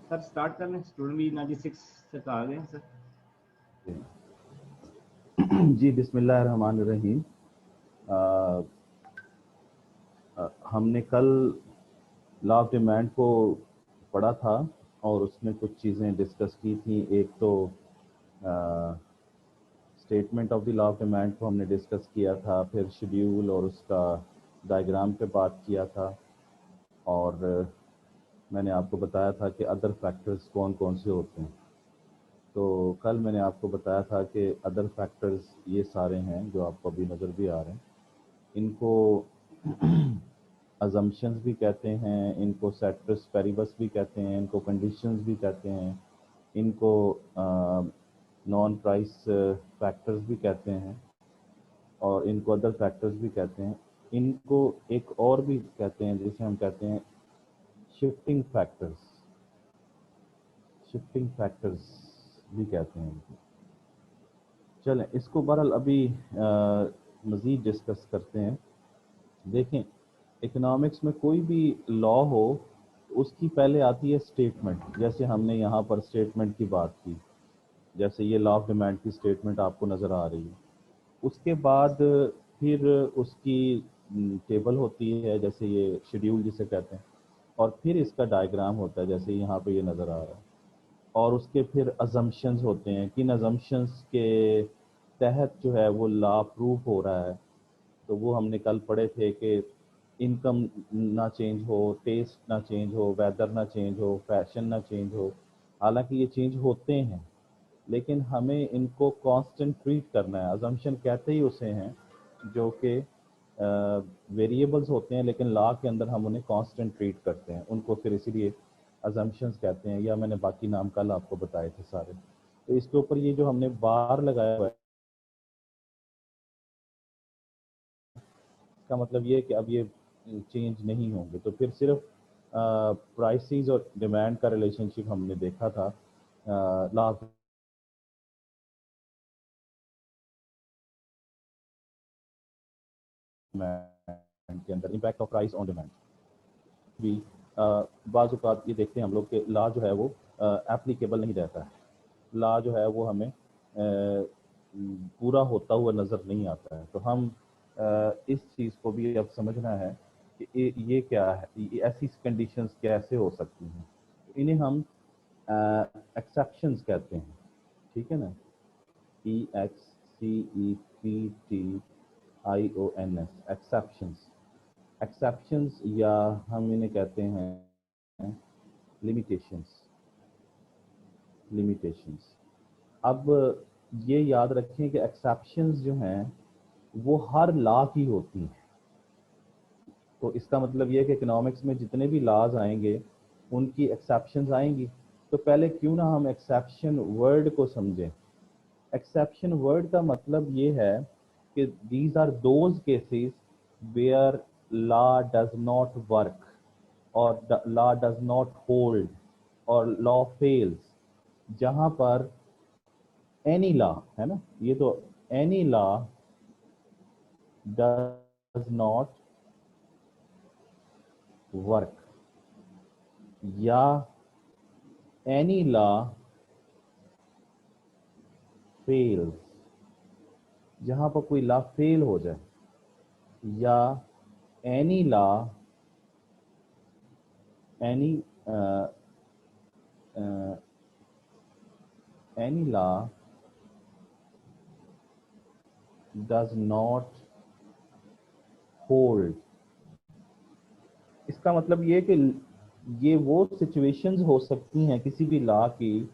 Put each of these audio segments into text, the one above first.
Sir start कर लें। Student भी 96 तक आ गए हैं सर। जी बिस्मिल्लाहिर्रहमानिर्रहीम। हमने कल लॉ ऑफ डिमांड को पढ़ा था और उसमें कुछ चीज़ें डिस्कस की थी। एक तो statement of the law of demand को हमने डिस्कस किया था, फिर शेड्यूल और उसका डायग्राम पे बात किया था, और मैंने आपको बताया था कि अदर फैक्टर्स कौन कौन से होते हैं। तो कल मैंने आपको बताया था कि अदर फैक्टर्स ये सारे हैं जो आपको अभी नज़र भी आ रहे हैं। इनको अजम्पशंस भी कहते हैं, इनको सेट्रस पेरिबस भी कहते हैं, इनको कंडीशंस भी कहते हैं, इनको नॉन प्राइस फैक्टर्स भी कहते हैं, और इनको अदर फैक्टर्स भी कहते हैं। इनको एक और भी कहते हैं जिसे हम कहते हैं शिफ्टिंग फैक्टर्स। शिफ्टिंग फैक्टर्स भी कहते हैं इनको। चलें, इसको बहरहाल अभी मज़ीद डिस्कस करते हैं। देखें, इकोनॉमिक्स में कोई भी लॉ हो उसकी पहले आती है स्टेटमेंट। जैसे हमने यहाँ पर स्टेटमेंट की बात की, जैसे ये लॉ ऑफ डिमांड की स्टेटमेंट आपको नज़र आ रही है। उसके बाद फिर उसकी टेबल होती है, जैसे ये शेड्यूल जिसे कहते हैं, और फिर इसका डायग्राम होता है जैसे यहाँ पे ये नज़र आ रहा है। और उसके फिर अजम्पशंस होते हैं, किन अजम्पशंस के तहत जो है वो लॉ प्रूफ हो रहा है। तो वो हमने कल पढ़े थे कि इनकम ना चेंज हो, टेस्ट ना चेंज हो, वेदर ना चेंज हो, फैशन ना चेंज हो। हालांकि ये चेंज होते हैं, लेकिन हमें इनको कांस्टेंट ट्रीट करना है। अजम्पशन कहते ही उसे हैं जो कि वेरिएबल्स होते हैं, लेकिन लॉ के अंदर हम उन्हें कांस्टेंट ट्रीट करते हैं। उनको फिर इसीलिए अजम्पशंस कहते हैं, या मैंने बाकी नाम कल आपको बताए थे सारे। तो इसके ऊपर ये जो हमने बार लगाया हुआ है, इसका मतलब ये है कि अब ये चेंज नहीं होंगे। तो फिर सिर्फ प्राइसेस और डिमांड का रिलेशनशिप हमने देखा था लॉ के अंदर, impact of price on demand भी। बाज़ औक़ात ये देखते हैं हम लोग कि लॉ जो है वो एप्लीकेबल नहीं रहता है। लॉ जो है वो हमें पूरा होता हुआ नज़र नहीं आता है। तो हम इस चीज़ को भी अब समझना है कि ये क्या है, ये ऐसी कंडीशंस कैसे हो सकती हैं। इन्हें हम एक्सेप्शंस कहते हैं, ठीक है ना। EXCEPTIONS, exceptions. एक्सेप्शंस, या हम इन्हें कहते हैं लिमिटेशंस। लिमिटेशंस। अब ये याद रखें कि एक्सेप्शंस जो हैं वो हर लॉ की होती हैं। तो इसका मतलब ये है कि इकोनॉमिक्स में जितने भी लॉज आएंगे उनकी एक्सेप्शंस आएंगी। तो पहले क्यों ना हम एक्सेप्शन वर्ड को समझें। एक्सेप्शन वर्ड का मतलब ये है कि these are those cases where law does not work, और लॉ डज नॉट होल्ड, और लॉ फेल्स। जहां पर एनी लॉ है ना, ये तो any law does not work, या एनी लॉ फेल्स। जहां पर कोई लॉ फेल हो जाए, या any law any any law does not hold. इसका मतलब ये कि ये वो सिचुएशंस हो सकती हैं किसी भी लॉ की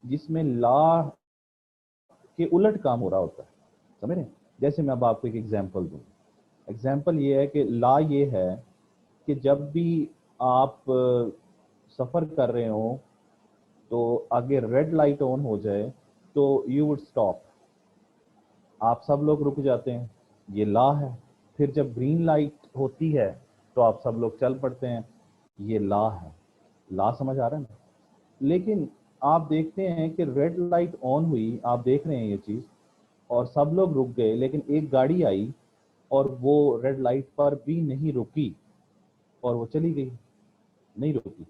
जिसमें लॉ के उलट काम हो रहा होता है। समझ रहे हैं? जैसे मैं अब आपको एक एग्जांपल दूं। एग्जांपल ये है कि लॉ ये है कि जब भी आप सफ़र कर रहे हो तो आगे रेड लाइट ऑन हो जाए तो यू वुड स्टॉप, आप सब लोग रुक जाते हैं, ये लॉ है। फिर जब ग्रीन लाइट होती है तो आप सब लोग चल पड़ते हैं, ये लॉ है। लॉ समझ आ रहा है ना। लेकिन आप देखते हैं कि रेड लाइट ऑन हुई, आप देख रहे हैं ये चीज़, और सब लोग रुक गए, लेकिन एक गाड़ी आई और वो रेड लाइट पर भी नहीं रुकी और वो चली गई, नहीं रुकी।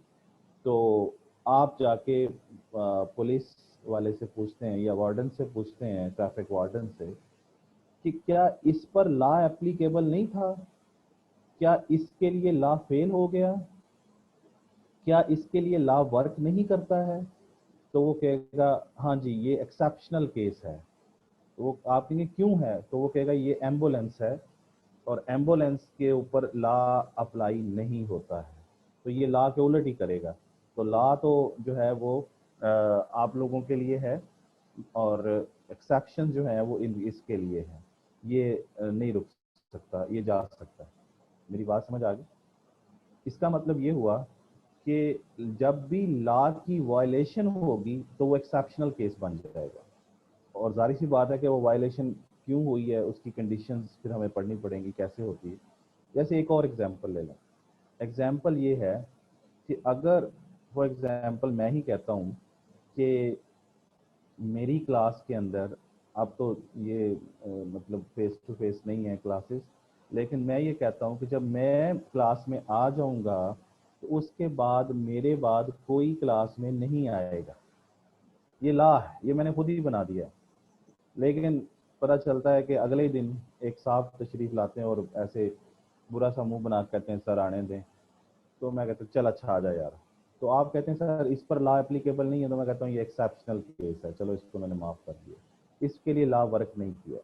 तो आप जाके पुलिस वाले से पूछते हैं या वार्डन से पूछते हैं, ट्रैफिक वार्डन से, कि क्या इस पर लॉ एप्लीकेबल नहीं था, क्या इसके लिए लॉ फेल हो गया, क्या इसके लिए लॉ वर्क नहीं करता है, तो वो कहेगा हाँ जी ये एक्सेप्शनल केस है। तो वो आप कहेंगे क्यों है, तो वो कहेगा ये एम्बुलेंस है और एम्बुलेंस के ऊपर लॉ अप्लाई नहीं होता है, तो ये लॉ के उलट ही करेगा। तो लॉ तो जो है वो आप लोगों के लिए है और एक्सेप्शन जो है वो इसके लिए है। ये नहीं रुक सकता, ये जा सकता है। मेरी बात समझ आ गई? इसका मतलब ये हुआ कि जब भी लॉ की वायलेशन होगी तो वो एक्सेप्शनल केस बन जाएगा, और जाहिर सी बात है कि वो वायलेशन क्यों हुई है उसकी कंडीशंस फिर हमें पढ़नी पड़ेंगी कैसे होती है। जैसे एक और एग्जांपल ले लें। एग्जांपल ये है कि अगर फॉर एग्जांपल मैं ही कहता हूँ कि मेरी क्लास के अंदर, अब तो ये मतलब फेस टू फेस नहीं है क्लासेस, लेकिन मैं ये कहता हूँ कि जब मैं क्लास में आ जाऊँगा तो उसके बाद मेरे बाद कोई क्लास में नहीं आएगा। ये लॉ है, ये मैंने खुद ही बना दिया है। लेकिन पता चलता है कि अगले ही दिन एक साहब तशरीफ लाते हैं और ऐसे बुरा सा मुंह बना के कहते हैं सर आने दें। तो मैं कहता हूँ चल अच्छा आ जा यार। तो आप कहते हैं सर इस पर लॉ एप्लीकेबल नहीं है, तो मैं कहता हूँ ये एक्सेप्शनल केस है, चलो इसको मैंने माफ़ कर दिया, इसके लिए लॉ वर्क नहीं किया।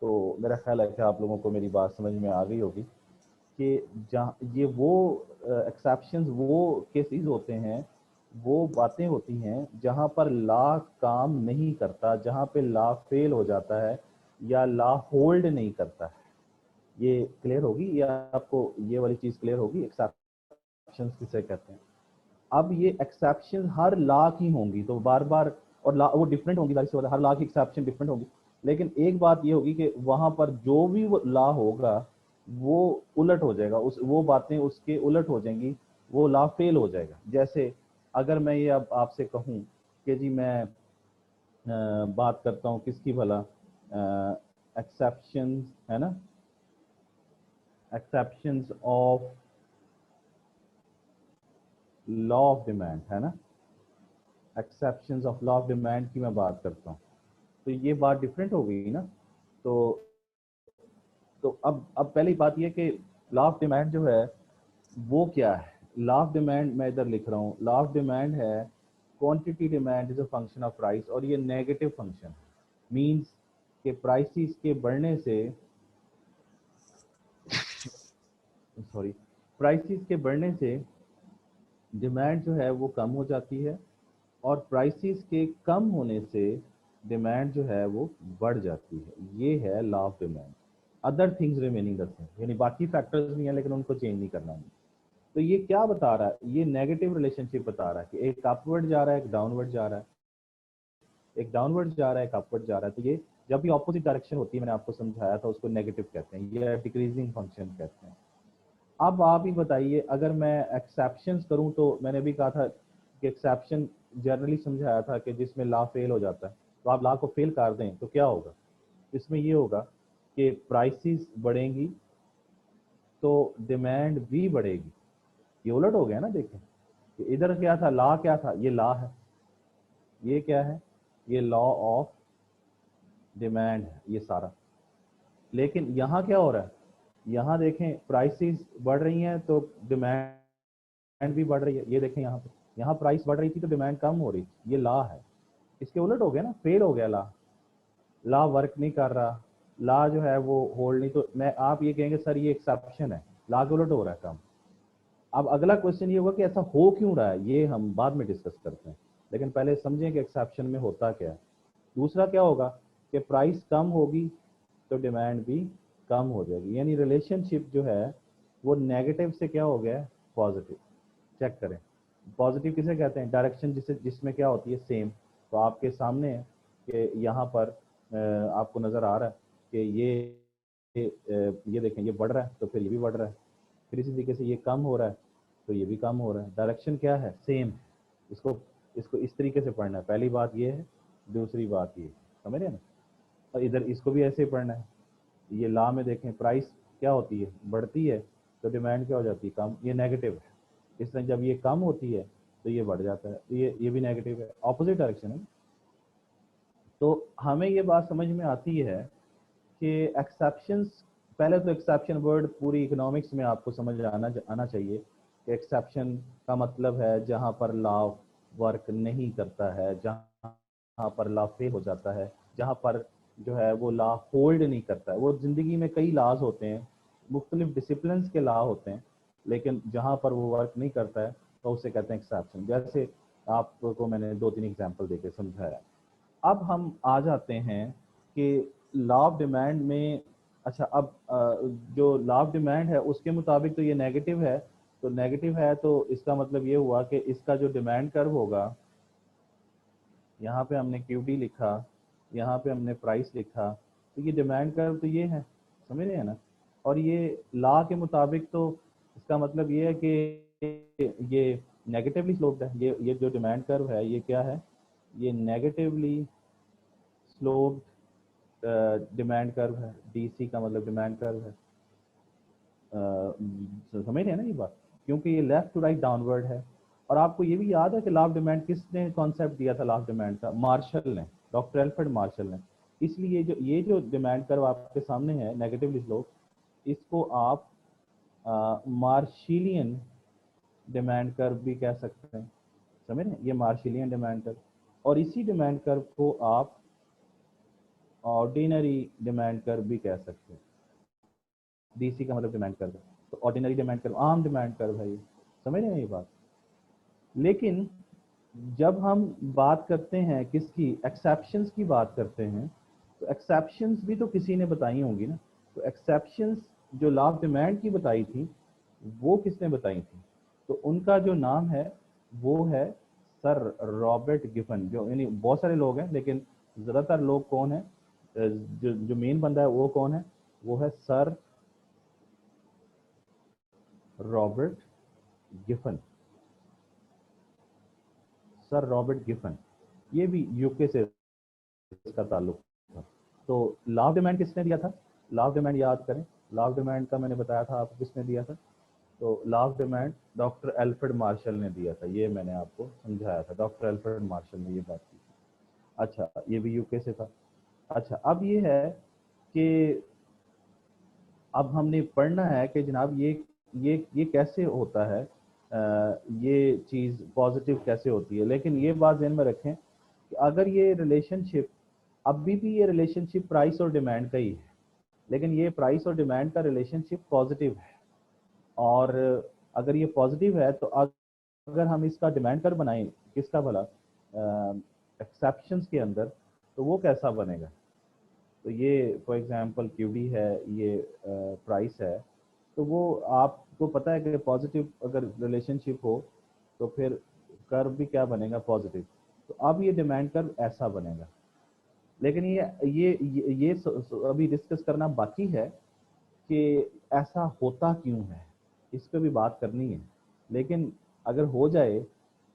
तो मेरा ख्याल है कि आप लोगों को मेरी बात समझ में आ गई होगी कि जहाँ ये वो एक्सेप्शंस वो केसेस होते हैं, वो बातें होती हैं जहाँ पर लॉ काम नहीं करता, जहाँ पे लॉ फेल हो जाता है या लॉ होल्ड नहीं करता है। ये क्लियर होगी या आपको ये वाली चीज़ क्लियर होगी एक्सेप्शंस किसे कहते हैं? अब ये एक्सेप्शन हर लॉ की होंगी तो बार बार, और लॉ वो डिफरेंट होंगी, हर लॉ की एक्सेप्शन डिफरेंट होगी। लेकिन एक बात ये होगी कि वहां पर जो भी वो लॉ होगा वो उलट हो जाएगा, उस वो बातें उसके उलट हो जाएंगी, वो लॉ फेल हो जाएगा। जैसे अगर मैं ये अब आपसे कहूँ कि जी मैं बात करता हूँ किसकी भला, एक्सेप्शन है ना, exceptions of law of demand है ना, exceptions of law of demand की मैं बात करता हूँ, तो ये बात डिफरेंट हो गई ना। तो अब पहली बात ये कि लॉ ऑफ डिमांड जो है वो क्या है। लॉ ऑफ डिमांड मैं इधर लिख रहा हूँ, लॉ ऑफ डिमांड है quantity demand is a function of price, और ये नेगेटिव फंक्शन है। मींस के प्राइसेस के बढ़ने से, सॉरी, प्राइसेस के बढ़ने से डिमांड जो है वो कम हो जाती है, और प्राइसेस के कम होने से डिमांड जो है वो बढ़ जाती है। ये है law of demand. Other things remaining the same, यानी बाकी फैक्टर्स भी हैं लेकिन उनको चेंज नहीं करना है। तो ये क्या बता रहा है, ये नेगेटिव रिलेशनशिप बता रहा है कि एक अपवर्ड जा रहा है, एक डाउनवर्ड जा रहा है, एक डाउनवर्ड जा रहा है, एक अपवर्ड जा रहा है। तो ये जब भी ऑपोजिट डायरेक्शन होती है, मैंने आपको समझाया था, उसको नेगेटिव कहते हैं, ये डिक्रीजिंग फंक्शन कहते हैं। अब आप ही बताइए, अगर मैं एक्सेप्शंस करूं, तो मैंने भी कहा था कि एक्सेप्शन जनरली समझाया था कि जिसमें लॉ फेल हो जाता है, तो आप लॉ को फेल कर दें तो क्या होगा, इसमें ये होगा कि प्राइसेस बढ़ेंगी तो डिमांड भी बढ़ेगी। ये उलट हो गया ना, देखें कि इधर क्या था, लॉ क्या था, ये लॉ है, ये क्या है, ये लॉ ऑफ डिमांड है ये सारा। लेकिन यहाँ क्या हो रहा है, यहाँ देखें प्राइसेस बढ़ रही हैं तो डिमांड भी बढ़ रही है। ये देखें यहाँ पे, यहाँ प्राइस बढ़ रही थी तो डिमांड कम हो रही थी, ये लॉ है। इसके उलट हो गया ना, फेल हो गया लॉ, लॉ वर्क नहीं कर रहा, लॉ जो है वो होल्ड नहीं। तो मैं आप ये कहेंगे सर ये एक्सेप्शन है, लॉ के उलट हो रहा है काम। अब अगला क्वेश्चन ये होगा कि ऐसा हो क्यों रहा है, ये हम बाद में डिस्कस करते हैं, लेकिन पहले समझें कि एक्सेप्शन में होता क्या है। दूसरा क्या होगा कि प्राइस कम होगी तो डिमांड भी कम हो जाएगी, यानी रिलेशनशिप जो है वो नेगेटिव से क्या हो गया, पॉजिटिव। चेक करें, पॉजिटिव किसे कहते हैं, डायरेक्शन जिसमें क्या होती है, सेम। तो आपके सामने है कि यहाँ पर आपको नज़र आ रहा है कि ये देखें, ये बढ़ रहा है तो फिर ये भी बढ़ रहा है, फिर इसी तरीके से ये कम हो रहा है तो ये भी कम हो रहा है। डायरेक्शन क्या है, सेम। इसको इसको इस तरीके से पढ़ना है, पहली बात ये है, दूसरी बात ये, समझ रहे हैं ना। और इधर इसको भी ऐसे ही पढ़ना है। ये लॉ में देखें, प्राइस क्या होती है, बढ़ती है तो डिमांड क्या हो जाती है, कम, ये नेगेटिव है। इसलिए जब ये कम होती है तो ये बढ़ जाता है, ये भी नेगेटिव है, ऑपोजिट डायरेक्शन है। तो हमें ये बात समझ में आती है कि एक्सेप्शंस, पहले तो एक्सेप्शन वर्ड पूरी इकोनॉमिक्स में आपको समझ आना चाहिए कि एक्सेप्शन का मतलब है जहाँ पर लॉ वर्क नहीं करता है, जहाँ पर लॉ फेल हो जाता है, जहाँ पर जो है वो लॉ होल्ड नहीं करता है। वो ज़िंदगी में कई लॉज होते हैं, मुख्तलिफ डिसिप्लिन के लॉ होते हैं, लेकिन जहाँ पर वो वर्क नहीं करता है तो उसे कहते हैं एक्सेप्शन। जैसे आपको मैंने 2-3 एग्जाम्पल देके समझाया। अब हम आ जाते हैं कि लॉ ऑफ डिमांड में, अच्छा अब जो लॉ ऑफ डिमांड है उसके मुताबिक तो ये नेगेटिव है, तो नेगेटिव है तो इसका मतलब ये हुआ कि इसका जो डिमांड कर्व होगा, यहाँ पे हमने क्यूडी लिखा, यहाँ पे हमने प्राइस लिखा, तो ये डिमांड कर्व तो ये है, समझ रहे हैं ना। और ये लॉ के मुताबिक तो इसका मतलब ये है कि ये नेगेटिवली स्लोप्ड है। ये जो डिमांड कर्व है ये क्या है, ये नेगेटिवली स्लोप्ड डिमांड कर्व है। डीसी का मतलब डिमांड कर्व है, समझ रहे हैं ना ये बात, क्योंकि ये लेफ्ट टू राइट डाउनवर्ड है। और आपको ये भी याद है कि लॉ ऑफ डिमांड किसने कॉन्सेप्ट दिया था, लॉ ऑफ डिमांड का मार्शल ने, डॉक्टर एल्फ्रेड मार्शल ने। इसलिए ये जो डिमांड कर्व आपके सामने है नेगेटिवली स्लोप, इसको आप मार्शिलियन डिमांड कर्व भी कह सकते हैं, समझ रहे हैं, ये मार्शिलियन डिमांड कर्व। और इसी डिमांड कर्व को आप ऑर्डिनरी डिमांड कर्व भी कह सकते हैं। डीसी का मतलब डिमांड कर्व है, तो ऑर्डिनरी डिमांड कर्व आम डिमांड कर्व है, ये समझ रहे हैं ये बात। लेकिन जब हम बात करते हैं किसकी, एक्सेप्शंस की बात करते हैं, तो एक्सेप्शंस भी तो किसी ने बताई होंगी ना। तो एक्सेप्शंस जो लॉ ऑफ डिमांड की बताई थी वो किसने बताई थी, तो उनका जो नाम है वो है सर रॉबर्ट गिफन। जो यानी बहुत सारे लोग हैं लेकिन ज़्यादातर लोग कौन है, जो मेन बंदा है वो कौन है, वो है sir Robert Giffen. Sir Robert Giffen, ये भी यूके से इसका ताल्लुक था। तो लॉ ऑफ डिमांड किसने दिया था, लॉ ऑफ डिमांड याद करें, लॉ ऑफ डिमांड का मैंने बताया था आपको किसने दिया था, तो law of demand doctor Alfred Marshall ने दिया था, ये मैंने आपको समझाया था, डॉक्टर एल्फ्रेड मार्शल ने ये बात की थी। अच्छा ये भी यूके से था। अच्छा अब ये है कि अब हमने पढ़ना है कि जनाब ये कैसे होता है, ये चीज़ पॉजिटिव कैसे होती है। लेकिन ये बात ध्यान में रखें कि अगर ये रिलेशनशिप, अभी भी ये रिलेशनशिप प्राइस और डिमांड का ही है, लेकिन ये प्राइस और डिमांड का रिलेशनशिप पॉजिटिव है। और अगर ये पॉजिटिव है तो अगर हम इसका डिमांड कर बनाएं किसका भला, एक्सेप्शंस के अंदर, तो वो कैसा बनेगा। तो ये फॉर एग्जांपल क्यूडी है, ये प्राइस है, तो वो आपको पता है कि पॉजिटिव अगर रिलेशनशिप हो तो फिर कर्व भी क्या बनेगा, पॉजिटिव। तो अब ये डिमांड कर्व ऐसा बनेगा। लेकिन ये अभी डिस्कस करना बाकी है कि ऐसा होता क्यों है, इस पर भी बात करनी है। लेकिन अगर हो जाए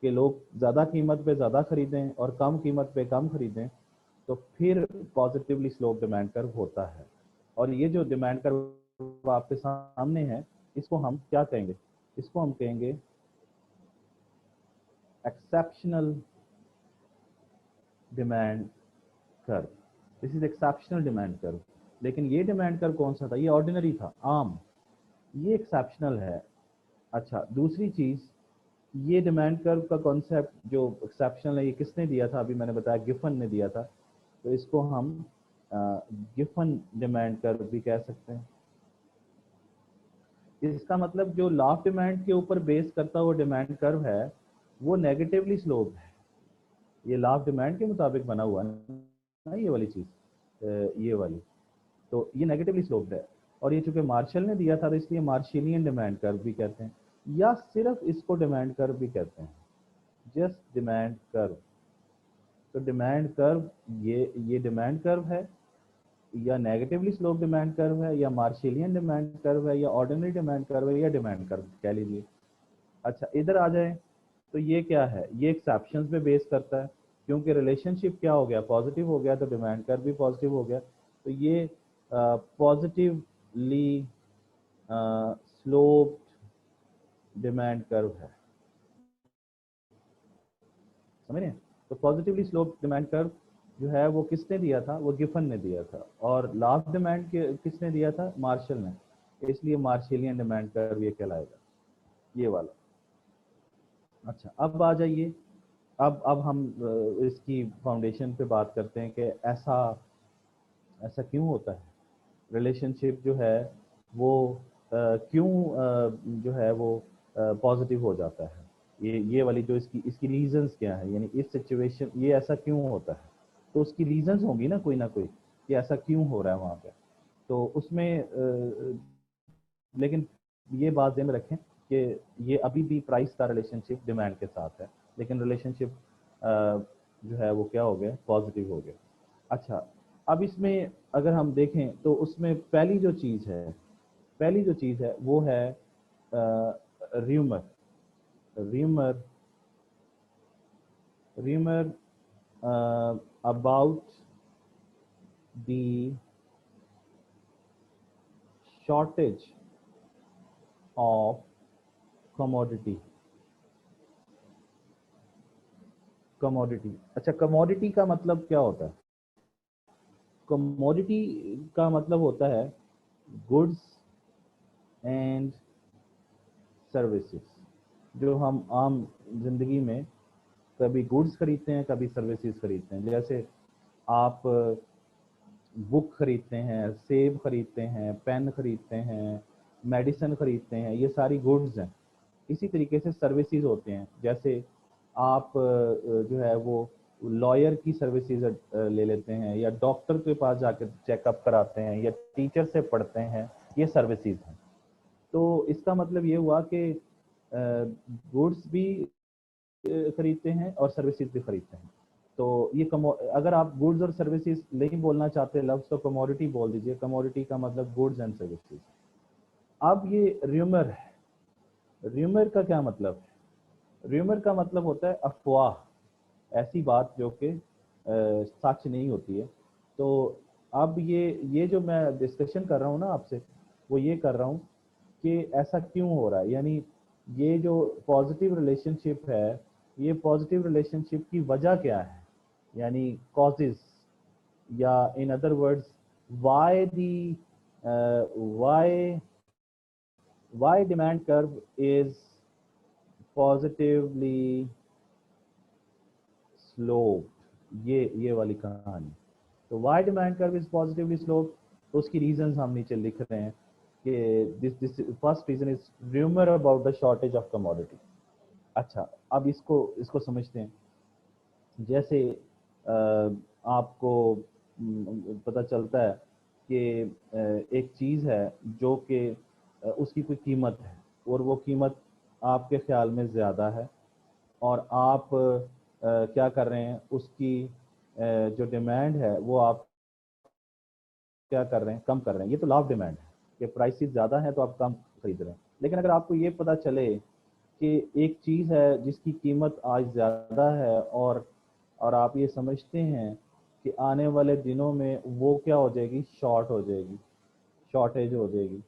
कि लोग ज़्यादा कीमत पे ज़्यादा खरीदें और कम कीमत पे कम खरीदें, तो फिर पॉजिटिवली स्लोप डिमांड कर्व होता है। और ये जो डिमांड कर्व आपके सामने है, इसको हम क्या कहेंगे, इसको हम कहेंगे exceptional demand curve. This is exceptional demand curve. लेकिन ये डिमांड कर्व कौन सा था, ये ऑर्डिनरी था, आम, ये एक्सेप्शनल है। अच्छा दूसरी चीज़, ये डिमांड कर्व का कॉन्सेप्ट जो एक्सेप्शनल है ये किसने दिया था, अभी मैंने बताया गिफन ने दिया था। तो इसको हम गिफन डिमांड कर्व भी कह सकते हैं। इसका मतलब जो लॉ ऑफ डिमांड के ऊपर बेस करता हुआ डिमांड कर्व है वो नेगेटिवली स्लोप है। ये लॉ ऑफ डिमांड के मुताबिक बना हुआ है ना, ये वाली चीज़, ये वाली, तो ये नेगेटिवली स्लोप्ड है। और ये चूंकि मार्शल ने दिया था तो इसलिए मार्शिलियन डिमांड कर्व भी कहते हैं, या सिर्फ इसको डिमांड कर्व भी कहते हैं, जस्ट डिमांड कर्व। तो डिमांड कर्व ये डिमांड कर्व है, या नेगेटिवली स्लोप डिमांड कर्व है, या मार्शिलियन डिमांड कर्व है, या ऑर्डिनरी डिमांड कर्व है, या डिमांड कर्व कह लीजिए। अच्छा इधर आ जाए, तो ये क्या है, ये एक्सेप्शंस पे बेस करता है, क्योंकि रिलेशनशिप क्या हो गया, पॉजिटिव हो गया, तो डिमांड कर्व भी पॉजिटिव हो गया। तो ये पॉजिटिवली स्लोप्ड डिमांड कर्व है। समझ रहे हैं? तो पॉजिटिवली स्लोप डिमांड कर्व जो है वो किसने दिया था? वो गिफन ने दिया था। और लास्ट डिमांड किसने दिया था? मार्शल ने। इसलिए मार्शलियन डिमांड कर्व ये कहलाएगा, ये वाला। अच्छा, अब आ जाइए, अब हम इसकी फाउंडेशन पे बात करते हैं कि ऐसा ऐसा क्यों होता है, रिलेशनशिप जो है वो क्यों जो है वो पॉजिटिव हो जाता है। ये वाली जो इसकी इसकी रीजंस क्या है, यानी इस सिचुएशन ये ऐसा क्यों होता है। तो उसकी रीजंस होंगी ना कोई कि ऐसा क्यों हो रहा है वहाँ पे। तो उसमें लेकिन ये बात ध्यान में रखें कि ये अभी भी प्राइस का रिलेशनशिप डिमांड के साथ है, लेकिन रिलेशनशिप जो है वो क्या हो गया? पॉजिटिव हो गया। अच्छा, अब इसमें अगर हम देखें तो उसमें पहली जो चीज़ है वो है rumour rumour rumour about the shortage of commodity. अच्छा, कमोडिटी का मतलब क्या होता है? कमोडिटी का मतलब होता है गुड्स एंड सर्विसेज। जो हम आम जिंदगी में कभी गुड्स खरीदते हैं, कभी सर्विसेज खरीदते हैं। जैसे आप बुक खरीदते हैं, सेब खरीदते हैं, पेन खरीदते हैं, मेडिसिन खरीदते हैं, ये सारी गुड्स हैं। इसी तरीके से सर्विसेज होते हैं। जैसे आप जो है वो लॉयर की सर्विसेज ले लेते हैं, या डॉक्टर के पास जाकर चेकअप कराते हैं, या टीचर से पढ़ते हैं, ये सर्विसेज हैं। तो इसका मतलब ये हुआ कि गुड्स भी खरीदते हैं और सर्विसेज भी खरीदते हैं। तो ये अगर आप गुड्स और सर्विसेज नहीं बोलना चाहते लफ्ज, तो कमोडिटी बोल दीजिए। कमोडिटी का मतलब गुड्स एंड सर्विसेज। अब ये र्यूमर है, र्यूमर का क्या मतलब है? र्यूमर का मतलब होता है अफवाह, ऐसी बात जो कि सच नहीं होती है। तो अब ये जो मैं डिस्कशन कर रहा हूँ ना आपसे, वो ये कर रहा हूँ कि ऐसा क्यों हो रहा है। यानी ये जो पॉजिटिव रिलेशनशिप है, ये पॉजिटिव रिलेशनशिप की वजह क्या है, यानी कॉजेस, या in other words why the why why demand curve is positively slope. ये वाली कहानी। तो why demand curve is positively slope, तो उसकी रीजंस हम नीचे लिख रहे हैं कि this first reason is rumour about the shortage of commodity. अच्छा, अब इसको समझते हैं। जैसे आपको पता चलता है कि एक चीज़ है जो कि उसकी कोई कीमत है, और वो कीमत आपके ख्याल में ज़्यादा है, और आप क्या कर रहे हैं, उसकी जो डिमांड है वो आप क्या कर रहे हैं? कम कर रहे हैं। ये तो लॉ ऑफ डिमांड है कि प्राइसेस ज़्यादा है तो आप कम खरीद रहे हैं। लेकिन अगर आपको ये पता चले कि एक चीज़ है जिसकी कीमत आज ज़्यादा है, और आप ये समझते हैं कि आने वाले दिनों में वो क्या हो जाएगी? शॉर्ट हो जाएगी, शॉर्टेज हो जाएगी।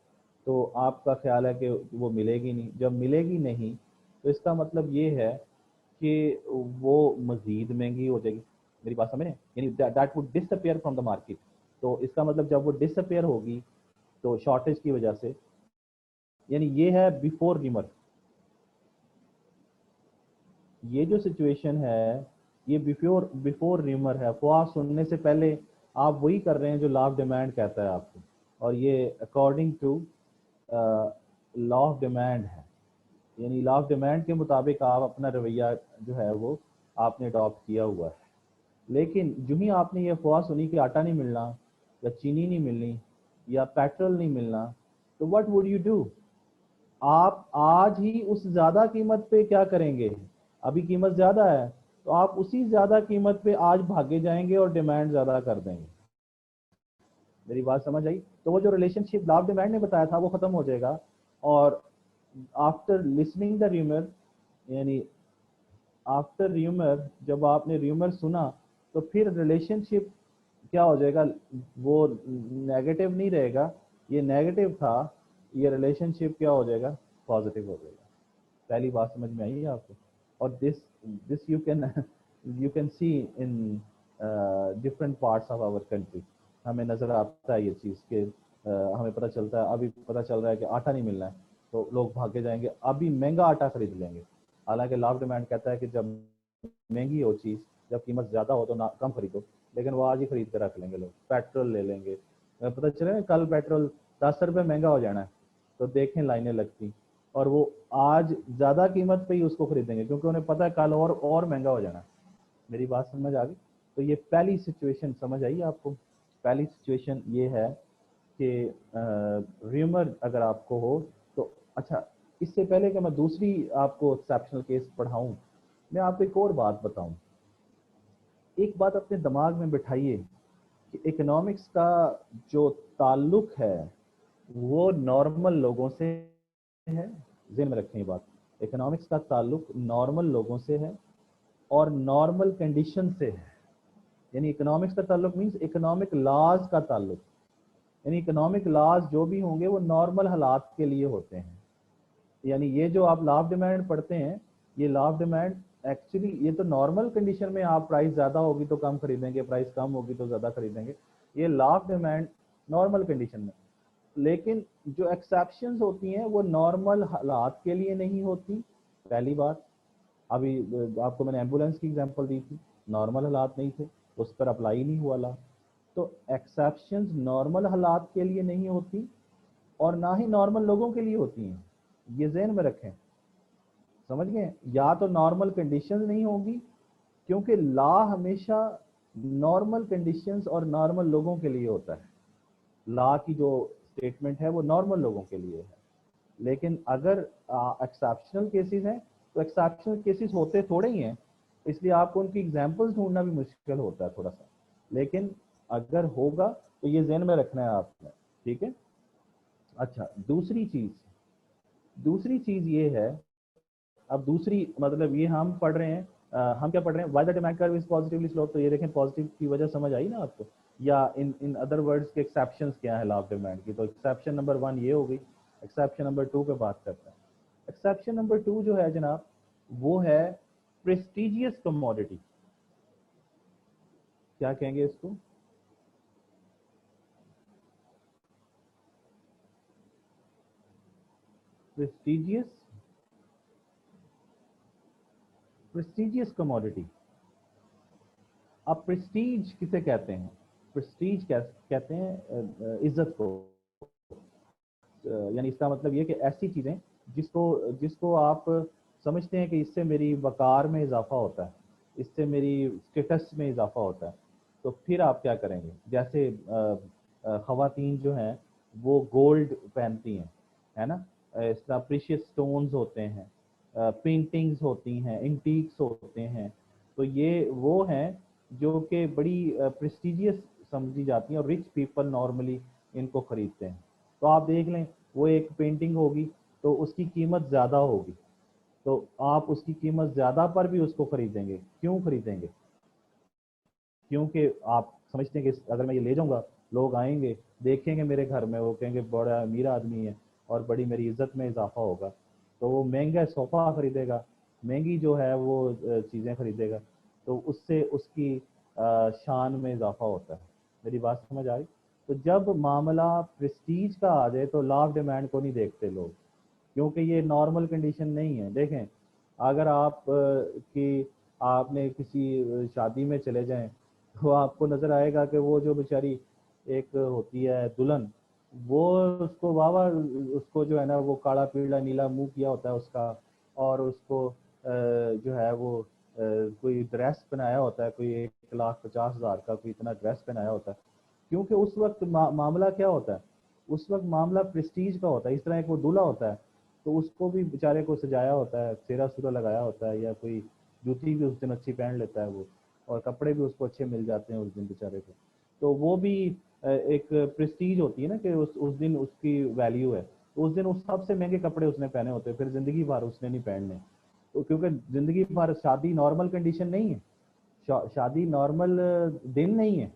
तो आपका ख्याल है कि वो मिलेगी नहीं। जब मिलेगी नहीं तो इसका मतलब ये है कि वो मज़ीद महंगी हो जाएगी। मेरी बात समझ रहे हैं? यानी that would disappear from the market. तो इसका मतलब जब वो डिसअपियर होगी तो शॉर्टेज की वजह से, यानी ये है बिफोर र्यूमर। ये जो सिचुएशन है ये बिफोर बिफोर र्यूमर है। अफवाह सुनने से पहले आप वही कर रहे हैं जो लॉ ऑफ डिमांड कहता है आपको, और ये according to law of demand है। यानी लॉ ऑफ डिमांड के मुताबिक आप अपना रवैया जो है वो आपने अडॉप्ट किया हुआ है। लेकिन जो ही आपने ये अफवाह सुनी कि आटा नहीं मिलना, या चीनी नहीं मिलनी, या पेट्रोल नहीं मिलना, तो व्हाट वुड यू डू? आप आज ही उस ज्यादा कीमत पे क्या करेंगे? अभी कीमत ज्यादा है तो आप उसी ज्यादा कीमत पे आज भागे जाएंगे और डिमांड ज्यादा कर देंगे। मेरी बात समझ आई? तो वो जो रिलेशनशिप लॉ ऑफ डिमांड ने बताया था वो खत्म हो जाएगा। और आफ्टर लिसनिंग द र्यूमर, यानी आफ्टर र्यूमर, जब आपने र्यूमर सुना तो फिर रिलेशनशिप क्या हो जाएगा? वो नेगेटिव नहीं रहेगा, ये नेगेटिव था, ये रिलेशनशिप क्या हो जाएगा? पॉजिटिव हो जाएगा। पहली बात समझ में आई है आपको? और this this you can you can see in different parts of our country, हमें नज़र आता है ये चीज़ कि हमें पता चलता है, अभी पता चल रहा है कि आटा नहीं मिलना है तो लोग भागे जाएंगे, अभी महंगा आटा खरीद लेंगे। हालांकि लॉ डिमांड कहता है कि जब महंगी हो चीज़, जब कीमत ज़्यादा हो तो ना कम खरीदो, लेकिन वो आज ही खरीद कर रख लेंगे लोग। पेट्रोल ले लेंगे, पता चले कल पेट्रोल 10 रुपये महंगा हो जाना है तो देखें लाइनें लगती, और वो आज ज़्यादा कीमत पे ही उसको खरीदेंगे क्योंकि उन्हें पता है कल और महंगा हो जाना है। मेरी बात समझ आ गई? तो ये पहली सिचुएशन समझ आई आपको? पहली सिचुएशन ये है कि र्यूमर अगर आपको हो तो अच्छा। इससे पहले कि मैं दूसरी आपको एक्सेप्शनल केस पढ़ाऊं, मैं आपको एक और बात बताऊं। एक बात अपने दिमाग में बिठाइए कि इकोनॉमिक्स का जो ताल्लुक है वो नॉर्मल लोगों से है। ज़हन में रखें ये बात, इकोनॉमिक्स का ताल्लुक नॉर्मल लोगों से है और नॉर्मल कंडीशन से है। यानी इकोनॉमिक्स का ताल्लुक मीन्स इकोनॉमिक लॉज का ताल्लुक, यानी इकोनॉमिक लॉज जो भी होंगे वो नॉर्मल हालात के लिए होते हैं। यानी ये जो आप लॉ ऑफ डिमांड पढ़ते हैं, ये लॉ ऑफ डिमांड एक्चुअली ये तो नॉर्मल कंडीशन में आप प्राइस ज़्यादा होगी तो कम खरीदेंगे, प्राइस कम होगी तो ज़्यादा खरीदेंगे, ये law of demand normal condition में। लेकिन जो एक्सेप्शंस होती हैं वो नॉर्मल हालात के लिए नहीं होती। पहली बात, अभी आपको मैंने एम्बुलेंस की एग्जांपल दी थी, नॉर्मल हालात नहीं थे, उस पर अप्लाई नहीं हुआ लॉ। तो एक्सेप्शंस नॉर्मल हालात के लिए नहीं होती और ना ही नॉर्मल लोगों के लिए होती हैं, ये ज़हन में रखें। समझ गए? या तो नॉर्मल कंडीशंस नहीं होगी क्योंकि लॉ हमेशा नॉर्मल कंडीशंस और नॉर्मल लोगों के लिए होता है। लॉ की जो स्टेटमेंट है वो नॉर्मल लोगों के लिए है। लेकिन अगर एक्सेप्शनल केसेस हैं तो एक्सेप्शनल केसेस होते थोड़े ही हैं, इसलिए आपको उनकी एग्जांपल्स ढूंढना भी मुश्किल होता है थोड़ा सा। लेकिन अगर होगा तो ये ज़हन में रखना है आपने, ठीक है? अच्छा, दूसरी चीज़ ये है, अब दूसरी मतलब ये हम पढ़ रहे हैं, हम क्या पढ़ रहे हैं, why the demand curve is positively slope. तो ये देखें पॉजिटिव की वजह समझ आई ना आपको, या इन इन अदर वर्ड्स के एक्सेप्शंस क्या है लॉ ऑफ डिमांड की। तो एक्सेप्शन नंबर 1 ये हो गई। एक्सेप्शन नंबर 2 पे बात करते हैं। एक्सेप्शन नंबर 2 जो है जनाब वो है प्रेस्टिजियस कमोडिटी। क्या कहेंगे इसको? Prestigious prestigious commodity. अब प्रेस्टीज किसे कहते हैं? प्रेस्टीज कहते हैं इज्जत को। यानी इसका मतलब ये कि ऐसी चीज़ें जिसको जिसको आप समझते हैं कि इससे मेरी वकार में इजाफा होता है, इससे मेरी स्टेटस में इजाफा होता है, तो फिर आप क्या करेंगे? जैसे ख़वातीन जो हैं वो गोल्ड पहनती हैं, है ना, इस तरह प्रीशियस स्टोन्स होते हैं, पेंटिंग्स होती हैं, इंटीक्स होते हैं। तो ये वो हैं जो कि बड़ी प्रेस्टिजियस समझी जाती हैं और रिच पीपल नॉर्मली इनको खरीदते हैं। तो आप देख लें, वो एक पेंटिंग होगी तो उसकी कीमत ज़्यादा होगी, तो आप उसकी कीमत ज़्यादा पर भी उसको खरीदेंगे। क्यों खरीदेंगे? क्योंकि आप समझते हैं कि अगर मैं ये ले जाऊंगा, लोग आएंगे, देखेंगे मेरे घर में, वो कहेंगे बड़ा अमीर आदमी है और बड़ी मेरी इज्जत में इजाफा होगा, तो वो महंगा सोफ़ा खरीदेगा, महंगी जो है वो चीज़ें खरीदेगा, तो उससे उसकी शान में इजाफा होता है। मेरी बात समझ आई? तो जब मामला प्रेस्टीज का आ जाए तो लॉ ऑफ डिमांड को नहीं देखते लोग, क्योंकि ये नॉर्मल कंडीशन नहीं है। देखें, अगर आप कि आपने किसी शादी में चले जाएं तो आपको नज़र आएगा कि वो जो बेचारी एक होती है दुल्हन, वो उसको वावा उसको जो है ना वो काला पीला नीला मुंह किया होता है उसका, और उसको जो है वो कोई ड्रेस पहनाया होता है, कोई 1,50,000 का कोई इतना ड्रेस पहनाया होता है। क्योंकि उस वक्त मामला क्या होता है, उस वक्त मामला प्रेस्टीज का होता है। इस तरह एक वो दूल्हा होता है तो उसको भी बेचारे को सजाया होता है, सेरा सूरा लगाया होता है, या कोई जूती भी उस दिन अच्छी पहन लेता है वो, और कपड़े भी उसको अच्छे मिल जाते हैं उस दिन बेचारे को। तो वो भी एक प्रेस्टीज होती है ना कि उस दिन उसकी वैल्यू है। उस दिन उस सबसे महंगे कपड़े उसने पहने होते हैं, फिर जिंदगी भर उसने नहीं पहनने। तो क्योंकि जिंदगी भर शादी नॉर्मल कंडीशन नहीं है, शादी नॉर्मल दिन नहीं है।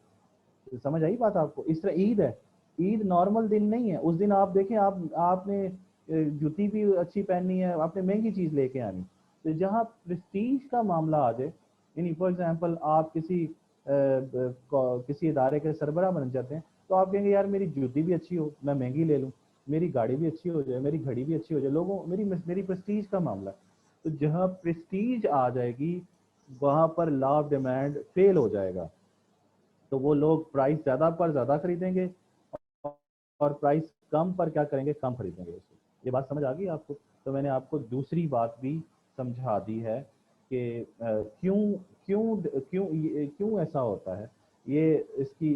समझ आई बात आपको? इस तरह ईद है, ईद नॉर्मल दिन नहीं है। उस दिन आप देखें, आपने जूती भी अच्छी पहननी है, आपने महंगी चीज लेके आनी। तो जहाँ प्रेस्टीज का मामला आ जाए यानी फॉर एग्जांपल आप किसी इदारे के सरबराह बन जाते हैं तो आप कहेंगे यार मेरी जूती भी अच्छी हो, मैं महंगी ले लूँ, मेरी गाड़ी भी अच्छी हो जाए, मेरी घड़ी भी अच्छी हो जाए, लोगों मेरी प्रेस्टीज का मामला है। तो जहाँ प्रेस्टीज आ जाएगी वहां पर लॉ ऑफ डिमांड फेल हो जाएगा, तो वो लोग प्राइस ज्यादा पर ज्यादा खरीदेंगे और प्राइस कम पर क्या करेंगे, कम खरीदेंगे उसको। ये बात समझ आ गई आपको? तो मैंने आपको दूसरी बात भी समझा दी है कि क्यों क्यों क्यों ऐसा होता है। ये इसकी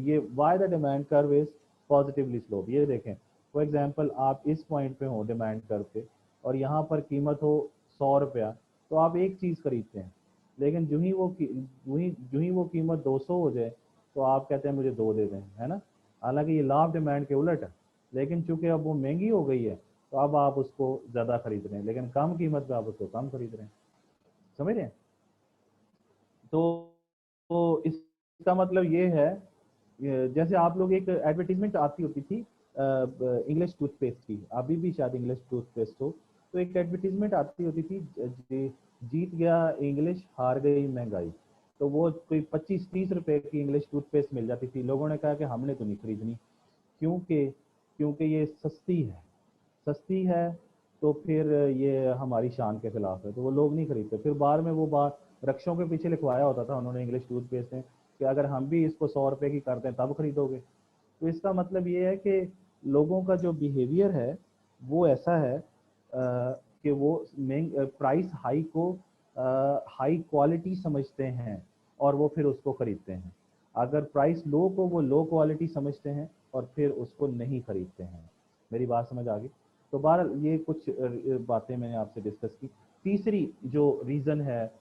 ये why the demand curve is positively slope. ये देखें फॉर एग्जांपल आप इस पॉइंट पे हो डिमांड कर्व पे और यहाँ पर कीमत हो 100 रुपया, तो आप एक चीज़ खरीदते हैं, लेकिन जो ही वो कीमत 200 हो जाए तो आप कहते हैं मुझे 2 दे दें, है ना। हालांकि ये लॉ ऑफ डिमांड के उलट है, लेकिन चूंकि अब वो महंगी हो गई है तो अब आप उसको ज़्यादा खरीद रहे हैं, लेकिन कम कीमत पे आप उसको कम खरीद रहे हैं। समझ रहे हैं? तो इसका मतलब ये है, जैसे आप लोग एक एडवर्टीजमेंट आती होती थी इंग्लिश टूथपेस्ट की, अभी भी शायद इंग्लिश टूथपेस्ट हो, तो एक एडवर्टीजमेंट आती होती थी जीत गया इंग्लिश हार गई महंगाई। तो वो कोई 25-30 रुपए की इंग्लिश टूथपेस्ट मिल जाती थी, लोगों ने कहा कि हमने तो नहीं खरीदनी, क्योंकि क्योंकि ये सस्ती है, तो फिर ये हमारी शान के खिलाफ है, तो वो लोग नहीं खरीदते। फिर बार में वो बात रक्षों के पीछे लिखवाया होता था उन्होंने इंग्लिश टूथपेस्ट में कि अगर हम भी इसको 100 रुपए की कर दें तब खरीदोगे। तो इसका मतलब ये है कि लोगों का जो बिहेवियर है वो ऐसा है कि वो प्राइस हाई को हाई क्वालिटी समझते हैं और वो फिर उसको खरीदते हैं। अगर प्राइस लो को वो लो क्वालिटी समझते हैं और फिर उसको नहीं खरीदते हैं। मेरी बात समझ आ गई? तो बहरहाल ये कुछ बातें मैंने आपसे डिस्कस की। तीसरी जो रीज़न है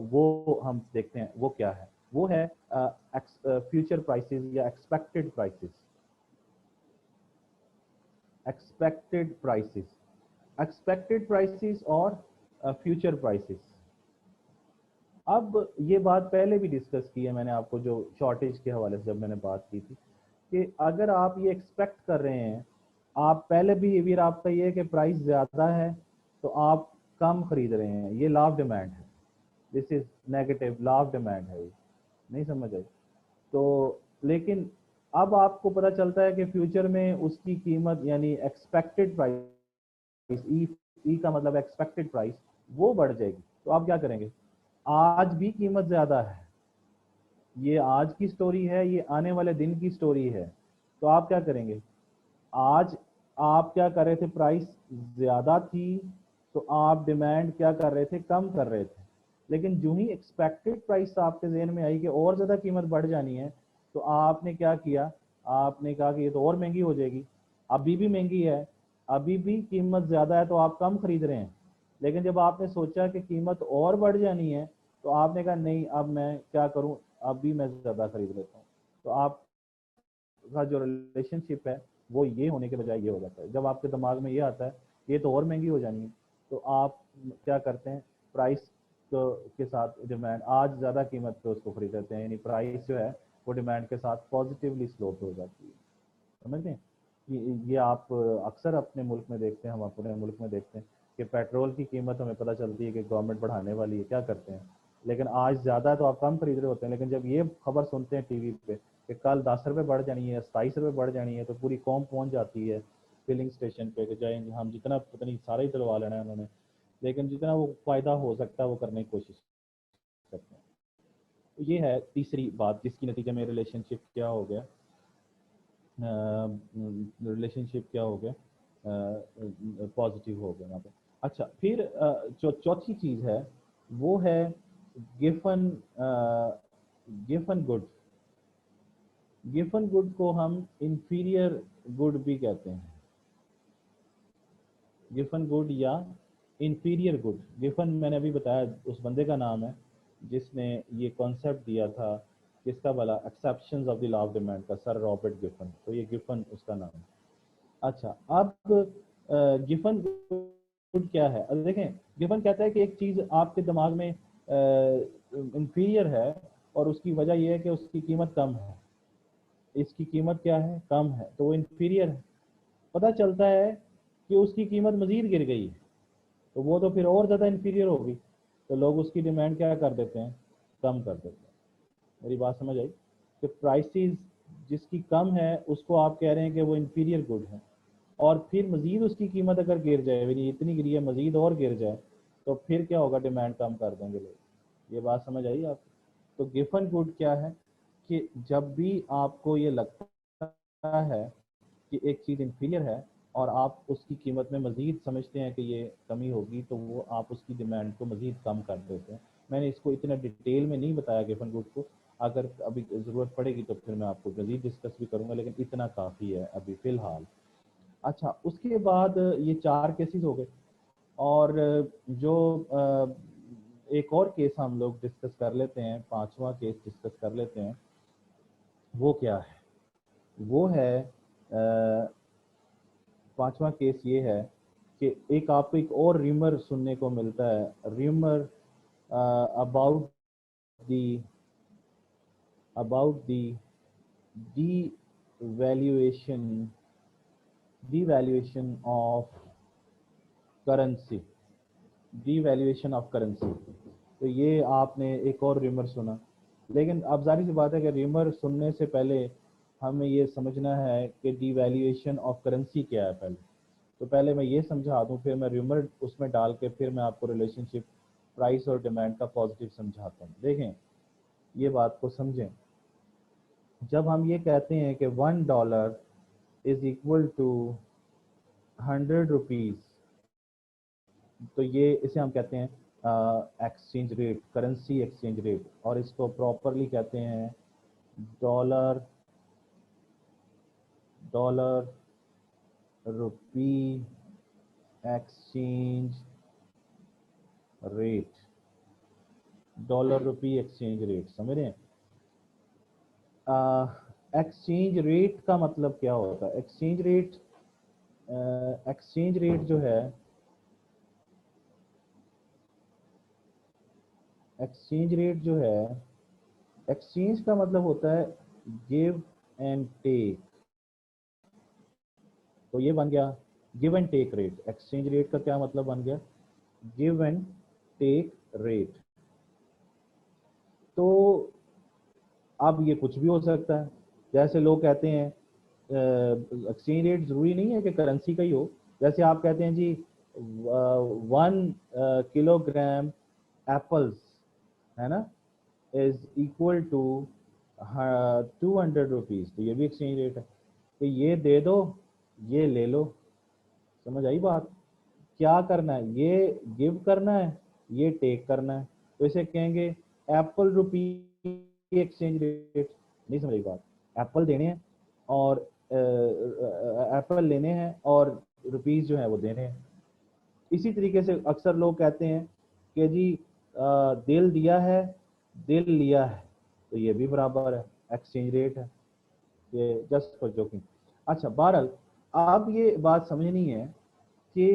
वो हम देखते हैं वो क्या है। वो है फ्यूचर प्राइसेस या expected prices. Expected prices expected prices और फ्यूचर प्राइसेस। अब ये बात पहले भी डिस्कस की है मैंने आपको, जो शॉर्टेज के हवाले से जब मैंने बात की थी, कि अगर आप ये एक्सपेक्ट कर रहे हैं, आप पहले बिहेवियर आपका ये है कि प्राइस ज़्यादा है तो आप कम खरीद रहे हैं, ये लॉ ऑफ डिमांड है। This is negative law of demand है। नहीं समझ आई? तो लेकिन अब आपको पता चलता है कि फ्यूचर में उसकी कीमत यानी एक्सपेक्टेड प्राइस, ई का मतलब एक्सपेक्टेड प्राइस, वो बढ़ जाएगी। तो आप क्या करेंगे? आज भी कीमत ज्यादा है, ये आज की स्टोरी है, ये आने वाले दिन की स्टोरी है। तो आप क्या करेंगे? आज आप क्या कर रहे थे, प्राइस ज्यादा थी तो आप डिमांड क्या कर रहे थे, कम कर रहे थे। लेकिन जो ही एक्सपेक्टेड प्राइस आपके जहन में आई कि और ज्यादा कीमत बढ़ जानी है, तो आपने क्या किया, आपने कहा कि ये तो और महंगी हो जाएगी। अभी भी महंगी है, अभी भी कीमत ज्यादा है तो आप कम खरीद रहे हैं। लेकिन जब आपने सोचा कि कीमत और बढ़ जानी है तो आपने कहा नहीं, अब मैं क्या करूं, अभी मैं ज्यादा खरीद लेता हूं। तो आपका जो रिलेशनशिप है वो ये होने के बजाय ये हो जाता है। जब आपके दिमाग में ये आता है ये तो और महंगी हो जानी है, तो आप क्या करते हैं, प्राइस के साथ डिमांड आज ज़्यादा कीमत पे उसको खरीद लेते हैं, यानी प्राइस जो है वो डिमांड के साथ पॉजिटिवली स्लोप हो जाती है। समझते हैं? ये आप अक्सर अपने मुल्क में देखते हैं, हम अपने मुल्क में देखते हैं कि पेट्रोल की कीमत हमें पता चलती है कि गवर्नमेंट बढ़ाने वाली है, क्या करते हैं, लेकिन आज ज़्यादा है तो आप कम खरीद रहे होते हैं। लेकिन जब ये खबर सुनते हैं टीवी पे कि कल 10 रुपये बढ़ जानी है, 27 रुपये बढ़ जानी है, तो पूरी कौम पहुंच जाती है फिलिंग स्टेशन पे कि जाए हम जितना पता नहीं सारा ही डलवा लेना है उन्होंने, लेकिन जितना वो फ़ायदा हो सकता है वो करने की कोशिश करते हैं। तो ये है तीसरी बात जिसकी नतीजे में रिलेशनशिप क्या हो गया, रिलेशनशिप क्या हो गया, पॉजिटिव हो गया यहाँ पे। अच्छा, फिर जो चौथी चीज़ है वो है Giffen Giffen good. Giffen good को हम इंफीरियर गुड भी कहते हैं। गिफन गुड या इंफीरियर गुड। गिफन मैंने अभी बताया उस बंदे का नाम है जिसने ये कॉन्सेप्ट दिया था, किसका भला, exceptions of the law of demand का, सर रॉबर्ट गिफन। तो ये गिफन उसका नाम है। अच्छा, अब गिफन गुड क्या है? अब देखें, गिफन कहता है कि एक चीज़ आपके दिमाग में इंफीरियर है और उसकी वजह यह है कि उसकी कीमत कम है। इसकी कीमत क्या है, कम है, तो वो इंफीरियर है। पता चलता है कि उसकी कीमत मजीद गिर गई है, तो वो तो फिर और ज़्यादा इंफीरियर होगी। तो लोग उसकी डिमांड क्या कर देते हैं, कम कर देते हैं। मेरी बात समझ आई कि प्राइसेस जिसकी कम है उसको आप कह रहे हैं कि वो इंफीरियर गुड है, और फिर मजीद उसकी कीमत अगर गिर जाए, यानी इतनी गिरी है मजीद और गिर जाए, तो फिर क्या होगा, डिमांड कम कर देंगे लोग। ये बात समझ आई आप? तो गिवन गुड क्या है कि जब भी आपको ये लगता है कि एक चीज़ इंफीरियर है और आप उसकी कीमत में मज़ीद समझते हैं कि ये कमी होगी, तो वो आप उसकी डिमांड को मज़ीद कम कर देते हैं। मैंने इसको इतना डिटेल में नहीं बताया गिवन गुड को, अगर अभी ज़रूरत पड़ेगी तो फिर मैं आपको मज़ीद डिस्कस भी करूँगा, लेकिन इतना काफ़ी है अभी फ़िलहाल। अच्छा, उसके बाद ये 4 केसेस हो गए, और जो एक और केस हम लोग डिस्कस कर लेते हैं, 5वां केस डिस्कस कर लेते हैं। वो क्या है? वो है 5वां केस ये है कि एक आपको एक और र्यूमर सुनने को मिलता है, rumour about the devaluation devaluation of currency, devaluation of currency. तो ये आपने एक और र्यूमर सुना, लेकिन अब जाहिर सी बात है कि र्यूमर सुनने से पहले हमें ये समझना है कि डीवैल्यूएशन ऑफ करेंसी क्या है पहले। तो पहले मैं ये समझा दूं, फिर मैं र्यूमर उसमें डाल के फिर मैं आपको रिलेशनशिप प्राइस और डिमांड का पॉजिटिव समझाता हूँ। देखें, ये बात को समझें। जब हम ये कहते हैं कि $1 इज इक्वल टू 100 रुपीज़, तो ये इसे हम कहते हैं exchange rate, currency exchange rate, और इसको प्रॉपरली कहते हैं dollar rupee exchange rate, dollar rupee exchange rate. समझ रहे हैं? एक्सचेंज रेट का मतलब क्या होता है? एक्सचेंज रेट जो है, एक्सचेंज रेट जो है, एक्सचेंज का मतलब होता है गिव एंड टेक। तो ये बन गया give and take rate. Exchange rate का क्या मतलब बन गया? Give and take rate. तो अब ये कुछ भी हो सकता है। जैसे लोग कहते हैं एक्सचेंज रेट जरूरी नहीं है कि करेंसी का ही हो। जैसे आप कहते हैं जी 1 किलोग्राम एप्पल्स है ना इज इक्वल टू 200 रुपीज़, तो ये भी एक्सचेंज रेट है। तो ये दे दो, ये ले लो। समझ आई बात? क्या करना है? ये गिव करना है, ये टेक करना है। तो इसे कहेंगे एप्पल रुपी एक्सचेंज रेट। नहीं समझ आई बात? एप्पल देने हैं और एप्पल लेने हैं और रुपीस जो है वो देने हैं। इसी तरीके से अक्सर लोग कहते हैं कि जी दिल दिया है, दिल लिया है, तो ये भी बराबर है, एक्सचेंज रेट है। ये जस्ट फॉर जोकिंग। अच्छा, बहरहाल आप ये बात समझनी है कि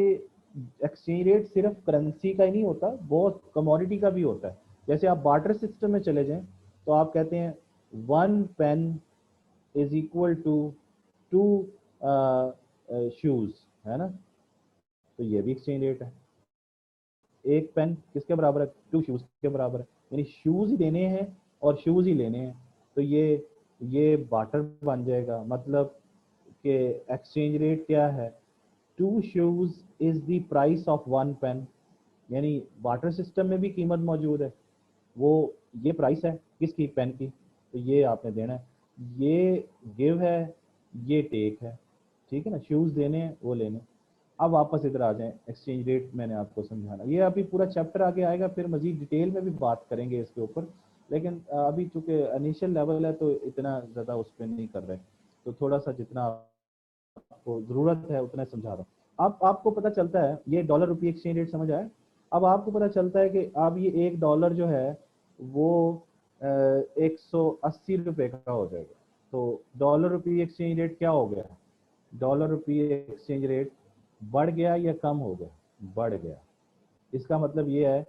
एक्सचेंज रेट सिर्फ करेंसी का ही नहीं होता, बहुत कमोडिटी का भी होता है। जैसे आप बार्टर सिस्टम में चले जाएं तो आप कहते हैं 1 pen is equal to 2 shoes, है ना? तो ये भी एक्सचेंज रेट है। एक पेन किसके बराबर है? 2 शूज के बराबर है, यानी शूज ही देने हैं और शूज ही लेने हैं। तो ये बार्टर बन जाएगा। मतलब कि एक्सचेंज रेट क्या है? 2 shoes is the price of 1 pen. यानी बार्टर सिस्टम में भी कीमत मौजूद है, वो ये प्राइस है किसकी? पेन की। तो ये आपने देना है। ये गिव है, ये टेक है। ठीक है ना? शूज देने हैं, वो लेने। अब वापस इधर आ जाएं, एक्सचेंज रेट मैंने आपको समझाना, ये अभी पूरा चैप्टर आगे आएगा, फिर मजीद डिटेल में भी बात करेंगे इसके ऊपर। लेकिन अभी चूंकि इनिशियल लेवल है तो इतना ज़्यादा उस पर नहीं कर रहे, तो थोड़ा सा जितना आपको ज़रूरत है उतना समझा रहा हूँ। अब आपको पता चलता है, ये डॉलर रुपये एक्सचेंज रेट समझ आया? अब आपको पता चलता है कि अब ये $1 जो है वो 180 रुपये का हो जाएगा। तो डॉलर रुपये एक्सचेंज रेट क्या हो गया? डॉलर रुपये एक्सचेंज रेट बढ़ गया या कम हो गया? बढ़ गया। इसका मतलब ये है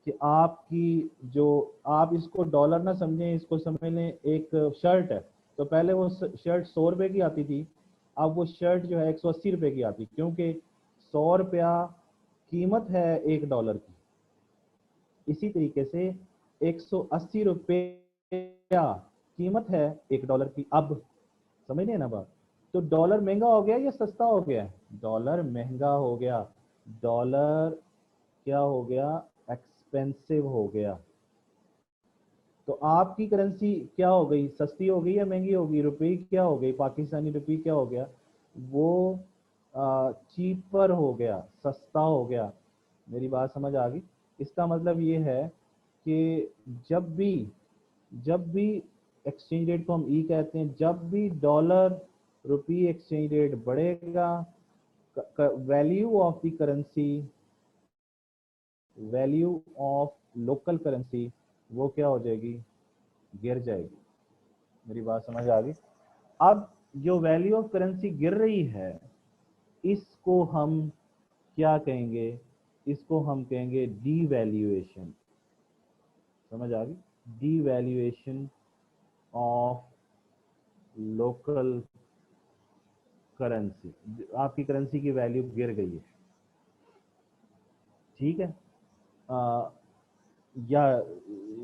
कि आपकी जो, आप इसको डॉलर ना समझें, इसको समझ लें एक शर्ट है। तो पहले वो शर्ट 100 रुपये की आती थी, अब वो शर्ट जो है 180 रुपये की आती, क्योंकि 100 रुपया कीमत है $1 की। इसी तरीके से 180 रुपया कीमत है $1 की। अब समझ रहे हैं ना बात? तो डॉलर महंगा हो गया या सस्ता हो गया? डॉलर महंगा हो गया, डॉलर क्या हो गया? एक्सपेंसिव हो गया। तो आपकी करेंसी क्या हो गई? सस्ती हो गई या महंगी हो गई? रुपये क्या हो गई? पाकिस्तानी रुपये क्या हो गया? वो चीपर हो गया, सस्ता हो गया। मेरी बात समझ आ गई? इसका मतलब ये है कि जब भी एक्सचेंज रेट को हम ई कहते हैं, जब भी डॉलर रुपी एक्सचेंज रेट बढ़ेगा, value of the currency, value of local currency वो क्या हो जाएगी? गिर जाएगी। मेरी बात समझ आ गई? अब जो वैल्यू ऑफ करेंसी गिर रही है, इसको हम क्या कहेंगे? इसको हम कहेंगे डीवैल्यूएशन। समझ आ गई? Devaluation of local currency. आपकी करेंसी की वैल्यू गिर गई है, ठीक है? या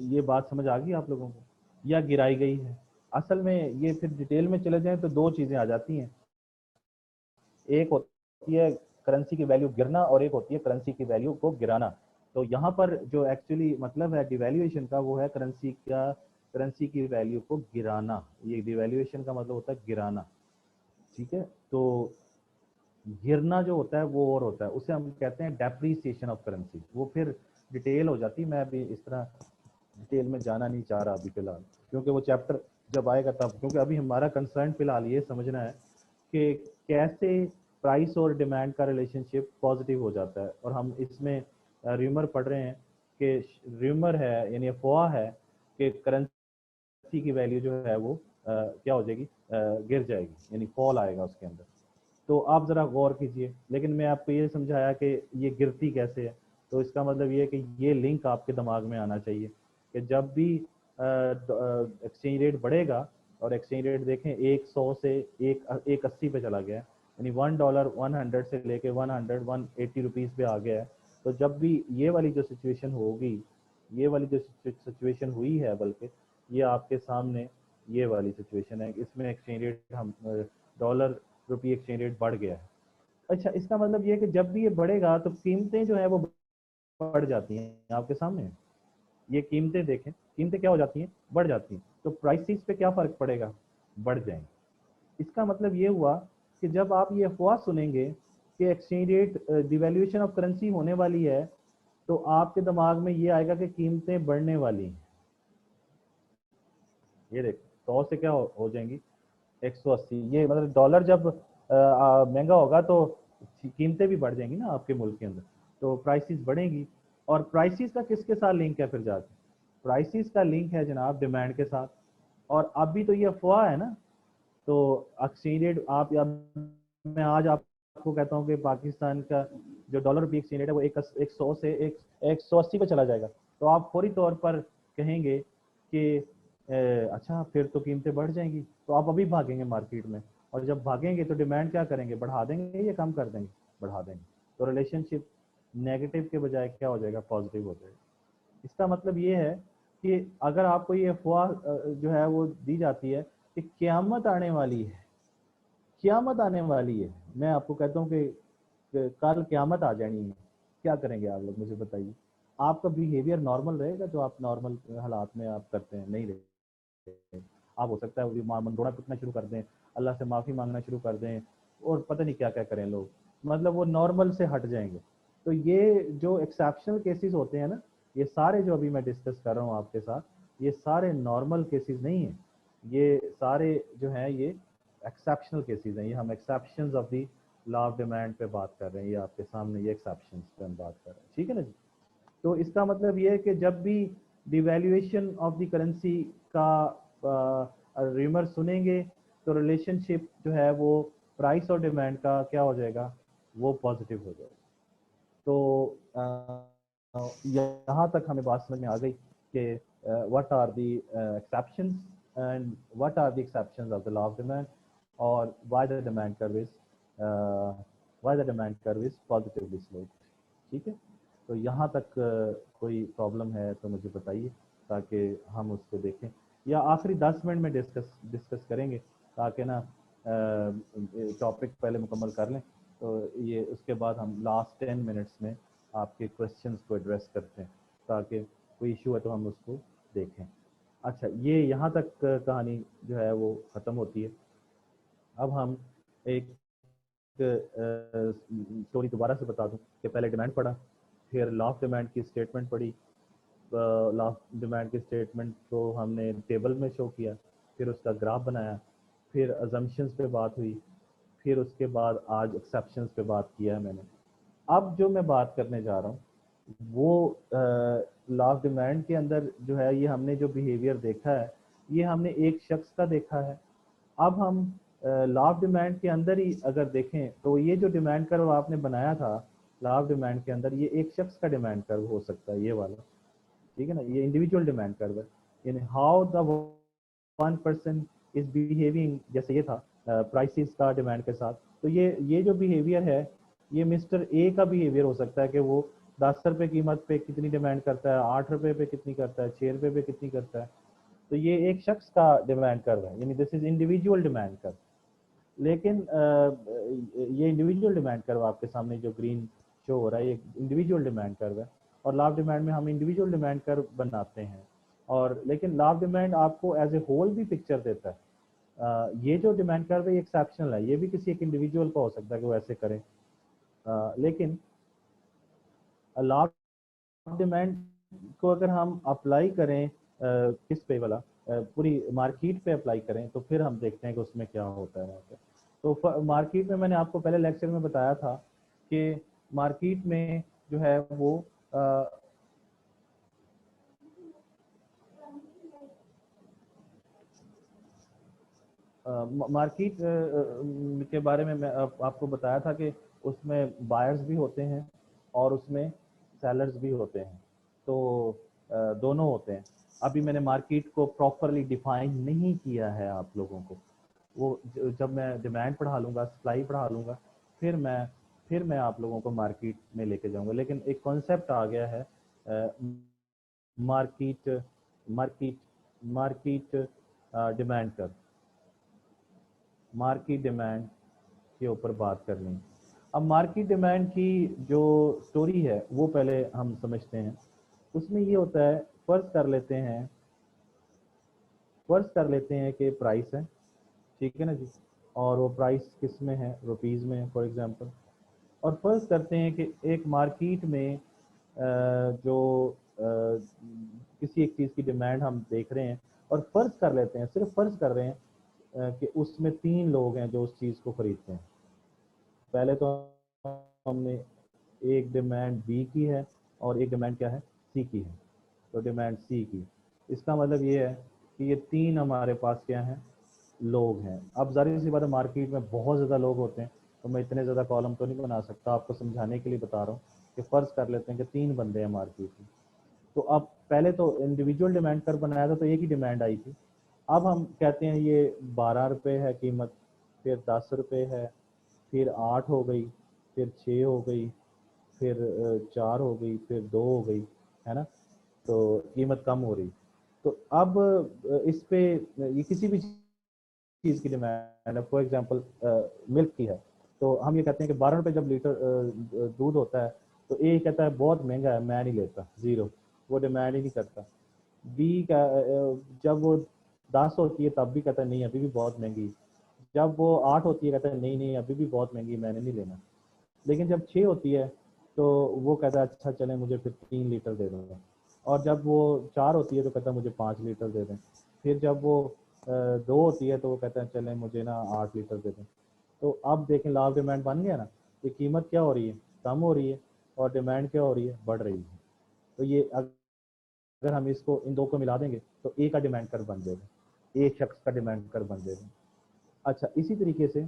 ये बात समझ आ गई आप लोगों को? या गिराई गई है? असल में ये फिर डिटेल में चले जाएं तो दो चीजें आ जाती हैं। एक होती है करेंसी की वैल्यू गिरना और एक होती है करेंसी की वैल्यू को गिराना। तो यहाँ पर जो एक्चुअली मतलब है डिवैल्यूएशन का, वो है करेंसी की वैल्यू को गिराना। ये डिवैल्यूएशन का मतलब होता है गिराना, ठीक है? तो गिरना जो होता है वो और होता है, उसे हम कहते हैं डेप्रीसिएशन ऑफ करेंसी। वो फिर डिटेल हो जाती है, मैं अभी इस तरह डिटेल में जाना नहीं चाह रहा अभी फिलहाल, क्योंकि वो चैप्टर जब आएगा तब। क्योंकि अभी हमारा कंसर्न फिलहाल ये समझना है कि कैसे प्राइस और डिमांड का रिलेशनशिप पॉजिटिव हो जाता है। और हम इसमें र्यूमर पढ़ रहे हैं कि र्यूमर है यानी अफवाह है कि करेंसी की वैल्यू जो है वो क्या हो जाएगी? गिर जाएगी, यानी फॉल आएगा उसके अंदर। तो आप ज़रा गौर कीजिए। लेकिन मैं आपको ये समझाया कि ये गिरती कैसे है। तो इसका मतलब ये है कि ये लिंक आपके दिमाग में आना चाहिए कि जब भी एक्सचेंज रेट बढ़ेगा, और एक्सचेंज रेट देखें 100 से 180 पे चला गया है, यानी $1 100 से लेके 100 180 रुपीज़ पे आ गया है। तो जब भी ये वाली जो सिचुएशन होगी, ये वाली जो सिचुएशन हुई है, बल्कि ये आपके सामने ये वाली सिचुएशन है, इसमें एक्सचेंज रेट हम डॉलर रुपये एक्सचेंज रेट बढ़ गया है। अच्छा, इसका मतलब ये है कि जब भी ये बढ़ेगा तो कीमतें जो है वो बढ़ जाती हैं। आपके सामने ये कीमतें देखें, कीमतें क्या हो जाती हैं? बढ़ जाती हैं। तो प्राइसेस पे क्या फर्क पड़ेगा? बढ़ जाएंगे। इसका मतलब ये हुआ कि जब आप ये अफवाह सुनेंगे कि exchange rate devaluation of currency होने वाली है, तो आपके दिमाग में ये आएगा कि कीमतें बढ़ने वाली हैं। ये देख 100 से क्या हो जाएंगी? 180। ये मतलब डॉलर जब महंगा होगा तो कीमतें भी बढ़ जाएंगी ना आपके मुल्क के अंदर, तो प्राइसेस बढ़ेंगी। और प्राइसेस का किसके साथ लिंक है फिर जाके? प्राइसेस का लिंक है जनाब डिमांड के साथ। और अभी तो ये अफवाह है ना। तो एक्सचेंज रेट आप या मैं आज आपको कहता हूँ कि पाकिस्तान का जो डॉलर रुपये एक्सचेंज रेट है वो 100 से 180 पे चला जाएगा, तो आप फौरी तौर पर कहेंगे कि अच्छा फिर तो कीमतें बढ़ जाएंगी। तो आप अभी भागेंगे मार्केट में, और जब भागेंगे तो डिमांड क्या करेंगे? बढ़ा देंगे या कम कर देंगे? बढ़ा देंगे। तो रिलेशनशिप नेगेटिव के बजाय क्या हो जाएगा? पॉजिटिव हो जाएगा। इसका मतलब ये है कि अगर आपको ये अफवाह जो है वो दी जाती है कि क़यामत आने वाली है, क़यामत आने वाली है, मैं आपको कहता हूँ कि कल क़यामत आ जानी है, क्या करेंगे आप लोग? मुझे बताइए। आपका बिहेवियर नॉर्मल रहेगा जो आप नॉर्मल हालात में आप करते हैं? नहीं रहेगा। आप हो सकता है मंदोड़ा पिटना शुरू कर दें, अल्लाह से माफ़ी मांगना शुरू कर दें, और पता नहीं क्या क्या करें लोग, मतलब वो नॉर्मल से हट जाएंगे। तो ये जो एक्सेप्शनल केसेस होते हैं ना, ये सारे जो अभी मैं डिस्कस कर रहा हूँ आपके साथ, ये सारे नॉर्मल केसेस नहीं हैं। ये सारे जो हैं ये एक्सेप्शनल केसेस हैं। ये हम exceptions of the law of demand पे बात कर रहे हैं। ये आपके सामने ये एक्सेप्शंस पे हम बात कर रहे हैं, ठीक है ना जी? तो इसका मतलब ये है कि जब भी डिवैल्यूएशन ऑफ द करेंसी का र्यूमर सुनेंगे, तो रिलेशनशिप जो है वो प्राइस और डिमांड का क्या हो जाएगा? वो पॉजिटिव हो जाएगा। तो यहाँ तक हमें बात समझ में आ गई कि what are the exceptions and what are the exceptions of the law of demand, और why the demand curve is positively sloped, ठीक है? तो यहाँ तक कोई प्रॉब्लम है तो मुझे बताइए ताकि हम उसको देखें, या आखिरी 10 मिनट में डिस्कस करेंगे ताकि ना टॉपिक पहले मुकम्मल कर लें, तो ये उसके बाद हम लास्ट 10 मिनट्स में आपके क्वेश्चंस को एड्रेस करते हैं ताकि कोई इशू है तो हम उसको देखें। अच्छा, ये यहाँ तक कहानी जो है वो ख़त्म होती है। अब हम एक स्टोरी दोबारा से बता दूं कि पहले डिमांड पढ़ा, फिर लास्ट डिमांड की स्टेटमेंट पढ़ी, लास्ट डिमांड की स्टेटमेंट को हमने टेबल में शो किया, फिर उसका ग्राफ बनाया, फिर अजम्पशंस पे बात हुई, फिर उसके बाद आज एक्सेप्शंस पे बात किया है मैंने। अब जो मैं बात करने जा रहा हूँ वो लास्ट डिमांड के अंदर जो है ये हमने जो बिहेवियर देखा है ये हमने एक शख्स का देखा है। अब हम लास्ट डिमांड के अंदर ही अगर देखें तो ये जो डिमांड कर्व आपने बनाया था लास्ट डिमांड के अंदर, ये एक शख्स का डिमांड कर्व हो सकता है, ये वाला, ठीक है ना, ये इंडिविजुअल डिमांड कर्व है, यानी how the one person is behaving, जैसे ये था प्राइसेस का डिमांड के साथ। तो ये जो बिहेवियर है ये मिस्टर ए का बिहेवियर हो सकता है कि वो 10 रुपये कीमत पे कितनी डिमांड करता है, 8 रुपये पे कितनी करता है, 6 रुपये पे कितनी करता है। तो ये एक शख्स का डिमांड कर्व है, यानी this is individual demand curve. लेकिन ये इंडिविजुअल डिमांड कर्व आपके सामने जो ग्रीन शो हो रहा है ये इंडिविजुअल डिमांड कर्व है, और लास्ट डिमांड में हम इंडिविजुअल डिमांड कर्व बनाते हैं, और लेकिन लास्ट डिमांड आपको एज ए होल भी पिक्चर देता है। ये जो डिमांड कर्व है ये एक्सेप्शनल है, ये भी किसी एक इंडिविजुअल का हो सकता है कि वो ऐसे करें, लेकिन लास्ट डिमांड को अगर हम अप्लाई करें किस पे वाला पूरी मार्केट पे अप्लाई करें तो फिर हम देखते हैं कि उसमें क्या होता है वहाँ पे। तो मार्केट में मैंने आपको पहले लेक्चर में बताया था कि मार्केट में जो है वो मार्केट के बारे में मैं आपको बताया था कि उसमें बायर्स भी होते हैं और उसमें सेलर्स भी होते हैं, तो दोनों होते हैं। अभी मैंने मार्केट को प्रॉपरली डिफाइन नहीं किया है आप लोगों को, वो जब मैं डिमांड पढ़ा लूँगा, सप्लाई पढ़ा लूँगा, फिर मैं आप लोगों को मार्केट में लेके जाऊँगा। लेकिन एक कॉन्सेप्ट आ गया है मार्केट मार्केट मार्केट डिमांड कर, मार्केट डिमांड के ऊपर बात करनी। अब मार्केट डिमांड की जो स्टोरी है वो पहले हम समझते हैं। उसमें ये होता है, फर्ज कर लेते हैं कि प्राइस है, ठीक है ना जी, और वो प्राइस किस में है, रुपीज़ में है फॉर एग्जांपल। और फर्ज करते हैं कि एक मार्केट में जो किसी एक चीज़ की डिमांड हम देख रहे हैं, और फर्ज कर लेते हैं, सिर्फ फर्ज कर रहे हैं कि उसमें 3 लोग हैं जो उस चीज़ को खरीदते हैं। पहले तो हमने एक डिमांड बी की है और एक डिमांड क्या है, सी की है। तो डिमांड सी की, इसका मतलब ये है कि ये 3 हमारे पास क्या हैं, लोग हैं। अब जाहिर सी बात है मार्केट में बहुत ज़्यादा लोग होते हैं, तो मैं इतने ज़्यादा कॉलम तो नहीं बना सकता, आपको समझाने के लिए बता रहा हूँ कि फ़र्ज़ कर लेते हैं कि 3 बंदे हैं मार्केट में। तो अब पहले तो इंडिविजुअल डिमांड कर बनाया था तो एक ही डिमांड आई थी। अब हम कहते हैं ये 12 रुपये है कीमत, फिर 10 रुपये है, फिर 8 हो गई, फिर 6 हो गई, फिर 4 हो गई, फिर 2 हो गई, है ना, तो कीमत कम हो रही। तो अब इस पे ये किसी भी चीज़ की डिमांड है, फॉर एग्जांपल मिल्क की है, तो हम ये कहते हैं कि 12 रुपये जब लीटर दूध होता है तो ए कहता है बहुत महंगा है, मैं नहीं लेता, ज़ीरो, वो डिमांड ही नहीं करता। बी का जब वो 10 होती है तब भी कहता है नहीं अभी भी बहुत महंगी, जब वो 8 होती है कहता है नहीं नहीं अभी भी बहुत महंगी, मैंने नहीं लेना। लेकिन जब 6 होती है तो वो कहता है अच्छा चलें मुझे फिर 3 लीटर दे दो, और जब वो 4 होती है तो कहता है मुझे 5 लीटर दे दें, फिर जब वो 2 होती है तो वो कहता है चलें मुझे ना 8 लीटर दे दें। तो अब देखें लाभ डिमांड बन गया ना, ये कीमत क्या हो रही है, कम हो रही है, और डिमांड क्या हो रही है, बढ़ रही है। तो ये अगर हम इसको इन दो को मिला देंगे तो ए का डिमांड कर बन जाएगा, एक शख्स का डिमांड कर बन जाएगा। अच्छा, इसी तरीके से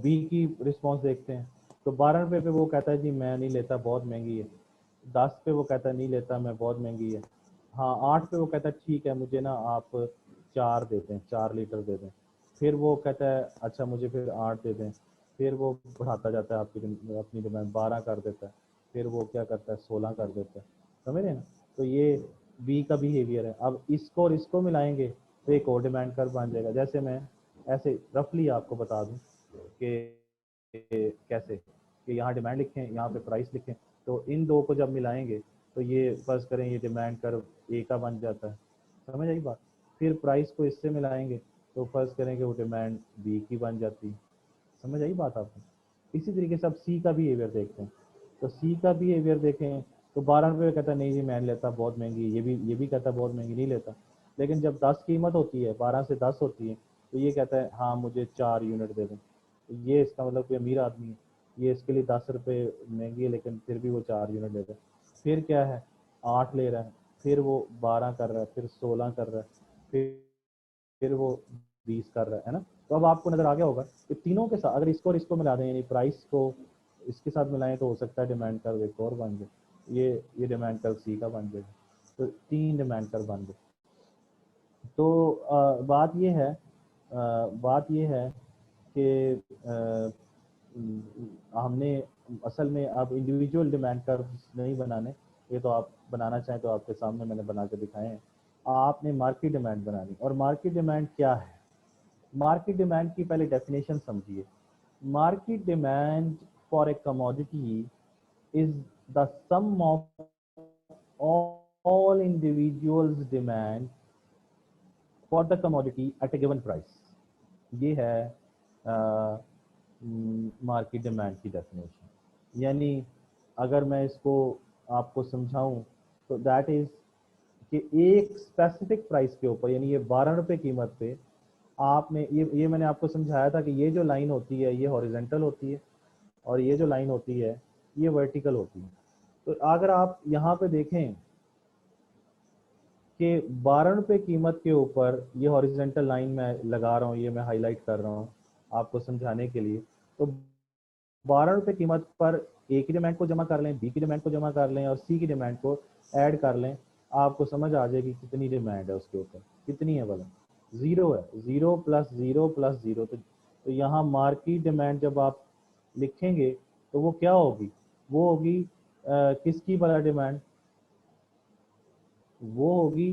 बी की रिस्पॉन्स देखते हैं, तो 12 रुपये पे वो कहता है जी मैं नहीं लेता बहुत महंगी है, 10 पे वो कहता है नहीं लेता मैं बहुत महंगी है, हाँ 8 पे वो कहता है ठीक है मुझे ना आप 4 दे दें, 4 लीटर दे दें, फिर वो कहता है अच्छा मुझे फिर 8 दे दें, फिर वो बढ़ाता जाता है, आपकी अपनी डिमांड 12 कर देता है, फिर वो क्या करता है 16 कर देता है, समझ रहे ना। तो ये बी का बिहेवियर है। अब इसको और इसको मिलाएंगे तो एक और डिमांड कर्व बन जाएगा। जैसे मैं ऐसे रफली आपको बता दूं कि कैसे, कि यहाँ डिमांड लिखें, यहाँ पे प्राइस लिखें, तो इन दो को जब मिलाएंगे तो ये फर्ज करें ये डिमांड कर्व ए का बन जाता है, समझ आई बात। फिर प्राइस को इससे मिलाएंगे तो फर्ज करें कि वो डिमांड बी की बन जाती है, समझ आई बात आपको। इसी तरीके से अब सी का बिहेवियर देखते हैं। तो सी का बिहेवियर देखें तो 12 रुपये कहता है नहीं जी मैं नहीं लेता, बहुत महंगी, ये भी कहता है बहुत महंगी, नहीं लेता। लेकिन जब 10 कीमत होती है, 12 से 10 होती है, तो ये कहता है हाँ मुझे 4 यूनिट दे दें। तो ये इसका मतलब कोई अमीर आदमी है, ये इसके लिए 10 रुपये महंगी है लेकिन फिर भी वो 4 यूनिट लेता है। फिर क्या है 8 ले रहा है, फिर वो 12 कर रहा है, फिर 16 कर रहा है, फिर वो 20 कर रहा है ना। तो अब आपको नजर आ गया होगा कि तीनों के साथ अगर इसको और इसको मिला दें, यानी प्राइस को इसके साथ मिलाएं, तो हो सकता है डिमांड कर्व एक और बन जाए, ये डिमांड कर्व सी का बन जाएगा। तो 3 डिमांड कर्व बन गए। तो बात ये है कि हमने असल में अब इंडिविजुअल डिमांड कर्व नहीं बनाने, ये तो आप बनाना चाहें तो आपके सामने मैंने बना के दिखाए हैं। आपने मार्केट डिमांड बनानी। और मार्केट डिमांड क्या है? मार्केट डिमांड की पहले डेफिनेशन समझिए। Market demand for a commodity is the sum of all individuals demand for the commodity at a given price। ये है मार्केट डिमांड की डेफिनेशन। यानी अगर मैं इसको आपको समझाऊं तो दैट इज कि एक स्पेसिफिक प्राइस के ऊपर, यानी ये 12 रुपये कीमत पे आपने ये मैंने आपको समझाया था कि ये जो लाइन होती है ये हॉरिजेंटल होती है और ये जो लाइन होती है ये वर्टिकल होती है। तो अगर आप यहाँ पे देखें कि 12 रुपये कीमत के ऊपर ये हॉरिजेंटल लाइन मैं लगा रहा हूँ, ये मैं हाईलाइट कर रहा हूँ आपको समझाने के लिए। तो 12 रुपये कीमत पर ए की डिमांड को जमा कर लें, बी की डिमांड को जमा कर लें और सी की डिमांड को ऐड कर लें, आपको समझ आ जाएगी कितनी डिमांड है उसके ऊपर, कितनी है बोला, 0 है। 0 प्लस 0 प्लस 0, तो यहाँ मार्केट डिमांड जब आप लिखेंगे तो वो क्या होगी, वो होगी किसकी वाला डिमांड, वो होगी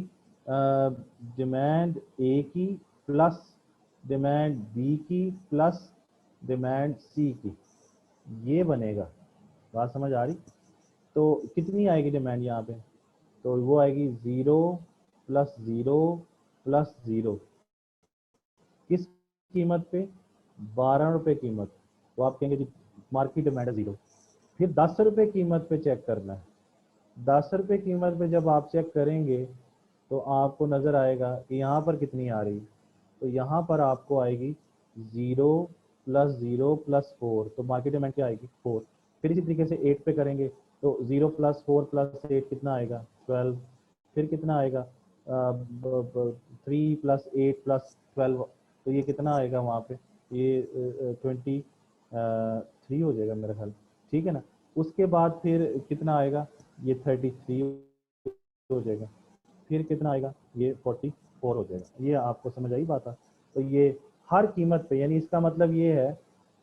डिमांड ए की प्लस डिमांड बी की प्लस डिमांड सी की, ये बनेगा। बात समझ आ रही? तो कितनी आएगी डिमांड यहाँ पे, तो वो आएगी 0 प्लस 0 प्लस 0, किस कीमत पे, 12 रुपये कीमत। तो आप कहेंगे जी मार्केट डिमांड है 0। फिर 10 रुपये कीमत पे चेक करना है। 10 रुपये कीमत पे जब आप चेक करेंगे तो आपको नज़र आएगा कि यहाँ पर कितनी आ रही, तो यहाँ पर आपको आएगी 0 प्लस 0 प्लस 4, तो मार्केट डिमांड क्या आएगी 4। फिर इसी तरीके से 8 पे करेंगे तो 0 प्लस 4 प्लस 8 कितना आएगा 12। फिर कितना आएगा 3 प्लस 8 प्लस 12, तो ये कितना आएगा वहाँ पे, ये 23 हो जाएगा मेरा ख्याल, ठीक है ना। उसके बाद फिर कितना आएगा, ये 33 हो जाएगा। फिर कितना आएगा, ये 44 हो जाएगा। ये आपको समझ आई बात है। तो ये हर कीमत पे, यानी इसका मतलब ये है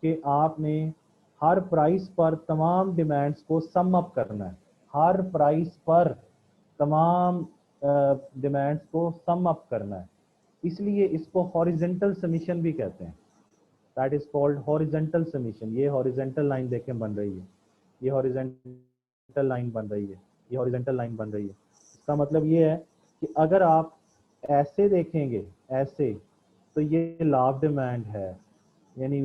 कि आपने हर प्राइस पर तमाम डिमांड्स को सम अप करना है, हर प्राइस पर तमाम डिमांड्स को सम अप करना है। इसलिए इसको हॉरिजेंटल समीशन भी कहते हैं, that is called horizontal summation. ये हॉरिजेंटल लाइन देखें बन रही है, ये हॉरिजेंटल लाइन बन रही है, ये हॉरिजेंटल लाइन बन रही है। इसका मतलब ये है कि अगर आप ऐसे देखेंगे, ऐसे, तो ये लाभ डिमांड है, यानी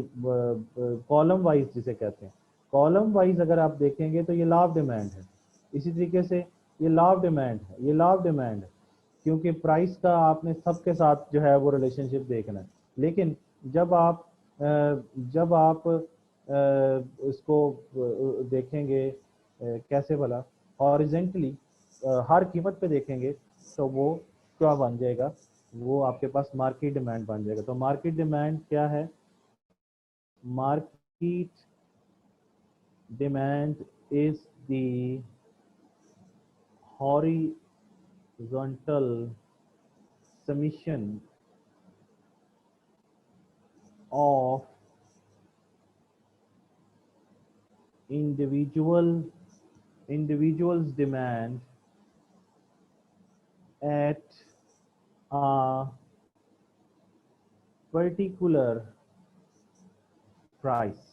कॉलम वाइज जिसे कहते हैं, कॉलम वाइज अगर आप देखेंगे तो ये लाभ डिमांड है। इसी तरीके से ये लाभ डिमांड है, ये लाभ डिमांड है, क्योंकि प्राइस का आपने सबके साथ जो है वो रिलेशनशिप देखना है। लेकिन जब आप इसको देखेंगे कैसे भला, हॉरिजेंटली हर कीमत पे देखेंगे तो वो क्या बन जाएगा, वो आपके पास मार्केट डिमांड बन जाएगा। तो मार्केट डिमांड क्या है, market demand is the horizontal summation of individuals demand at a particular price।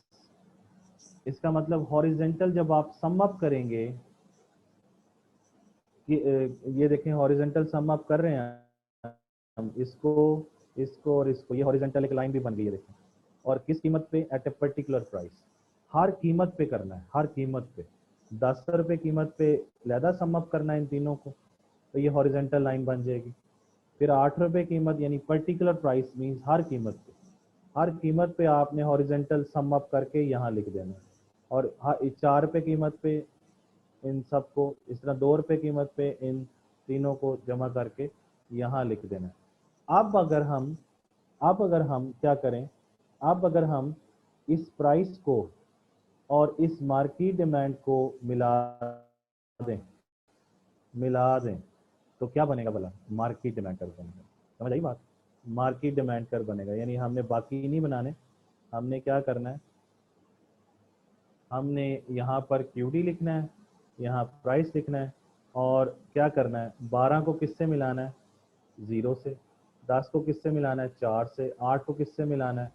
इसका मतलब हॉरिजेंटल जब आप सम अप करेंगे, ये देखें हॉरिजेंटल सम अप कर रहे हैं हम, इसको इसको और इसको, ये हॉरिजेंटल एक लाइन भी बन गई है देखें, और किस कीमत पे, एट ए पर्टिकुलर प्राइस। हर कीमत पे करना है, हर कीमत पे 10 रुपए कीमत पे लहदा सम अप करना है इन तीनों को, तो ये हॉरिजेंटल लाइन बन जाएगी। फिर 8 रुपए कीमत यानी पर्टिकुलर प्राइस मीन्स हर कीमत पे आपने हॉरिजेंटल सम अप करके यहाँ लिख देना है, और 4 रुपए कीमत पे इन सबको, इस तरह 2 रुपए कीमत पे इन तीनों को जमा करके यहाँ लिख देना है। अब अगर हम क्या करें, अब अगर हम इस प्राइस को और इस मार्केट डिमांड को मिला दें तो क्या बनेगा भला, मार्केट डिमांड कर्व बनेगा। समझ आई बात, मार्केट डिमांड कर्व बनेगा। यानी हमने बाकी नहीं बनाने, हमने क्या करना है, हमने यहाँ पर QD लिखना है, यहाँ प्राइस लिखना है, और क्या करना है, 12 को किससे मिलाना है, 0 से, 10 को किससे मिलाना है, 4 से, 8 को किससे मिलाना है,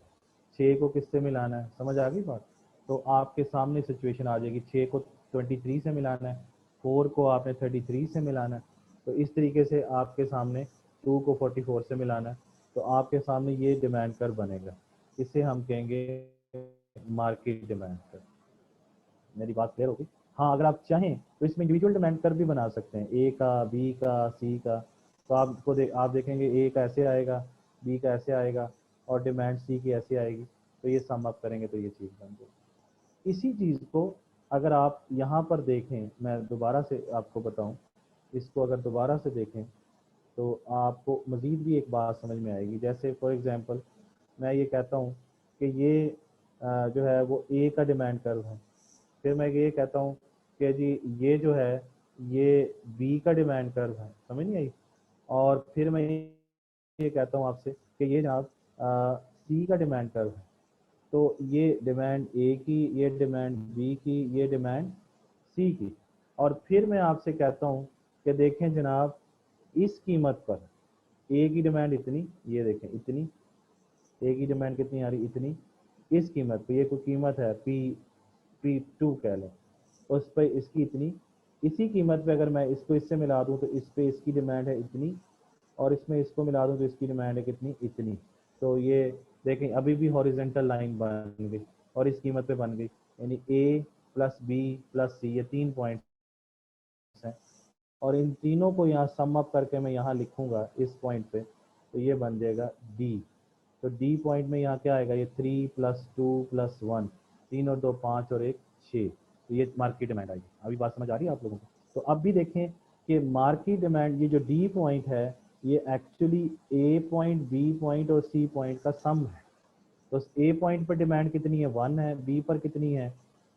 6 को किससे मिलाना है। समझ आ गई बात। तो आपके सामने सिचुएशन आ जाएगी, 6 को 23 से मिलाना है, 4 को आपने 33 से मिलाना है, तो इस तरीके से आपके सामने 2 को 44 से मिलाना है, तो आपके सामने ये डिमांड कर्व बनेगा। इसे हम कहेंगे मार्केट डिमांड कर्व। मेरी बात क्लियर होगी। हाँ, अगर आप चाहें तो इसमें इंडिविजुअल डिमांड कर्व भी बना सकते हैं, ए का, बी का, सी का। तो आप देखेंगे ए का ऐसे आएगा, बी का ऐसे आएगा, और डिमांड सी की ऐसे आएगी, तो ये सम अप करेंगे तो ये चीज़ बन जाएगी। इसी चीज़ को अगर आप यहाँ पर देखें, मैं दोबारा से आपको बताऊँ, इसको अगर दोबारा से देखें तो आपको मज़ीद भी एक बात समझ में आएगी। जैसे फॉर एग्ज़ाम्पल मैं ये कहता हूँ कि ये जो है वो ए का डिमांड कर्व है, फिर मैं ये कहता हूँ कि जी ये जो है ये बी का डिमांड कर्व है, समझ नहीं आई, और फिर मैं ये कहता हूँ आपसे कि ये जनाब सी का डिमांड कर्व है, तो ये डिमांड ए की, ये डिमांड बी की, ये डिमांड सी की, और फिर मैं आपसे कहता हूँ कि देखें जनाब इस कीमत पर ए की डिमांड इतनी, ये देखें इतनी, ए की डिमांड कितनी आ रही, इतनी, इस कीमत पे, ये कोई कीमत है P2 कह लें, उस पर इसकी इतनी, इसी कीमत पे अगर मैं इसको इससे मिला दूं तो इस पे इसकी डिमांड है इतनी, और इसमें इसको मिला दूं तो इसकी डिमांड है कितनी, इतनी। तो ये देखें अभी भी हॉरिजेंटल लाइन बन गई और इस कीमत पे बन गई, यानी A plus B plus C, ये 3 पॉइंट्स हैं, और इन तीनों को यहाँ सम अप करके मैं यहाँ लिखूंगा इस पॉइंट पे, तो ये बन जाएगा D। तो D पॉइंट में यहाँ क्या आएगा, ये 3 प्लस 2 प्लस 1, 3 और 2 5 और 1 6, तो ये मार्केट डिमांड आएगी। अभी बात समझ आ रही है आप लोगों को। तो अब भी देखें कि मार्केट डिमांड, ये जो D पॉइंट है ये actually A point, B point और C पॉइंट का सम है। तो A पॉइंट पर डिमांड कितनी है, 1 है, B पर कितनी है,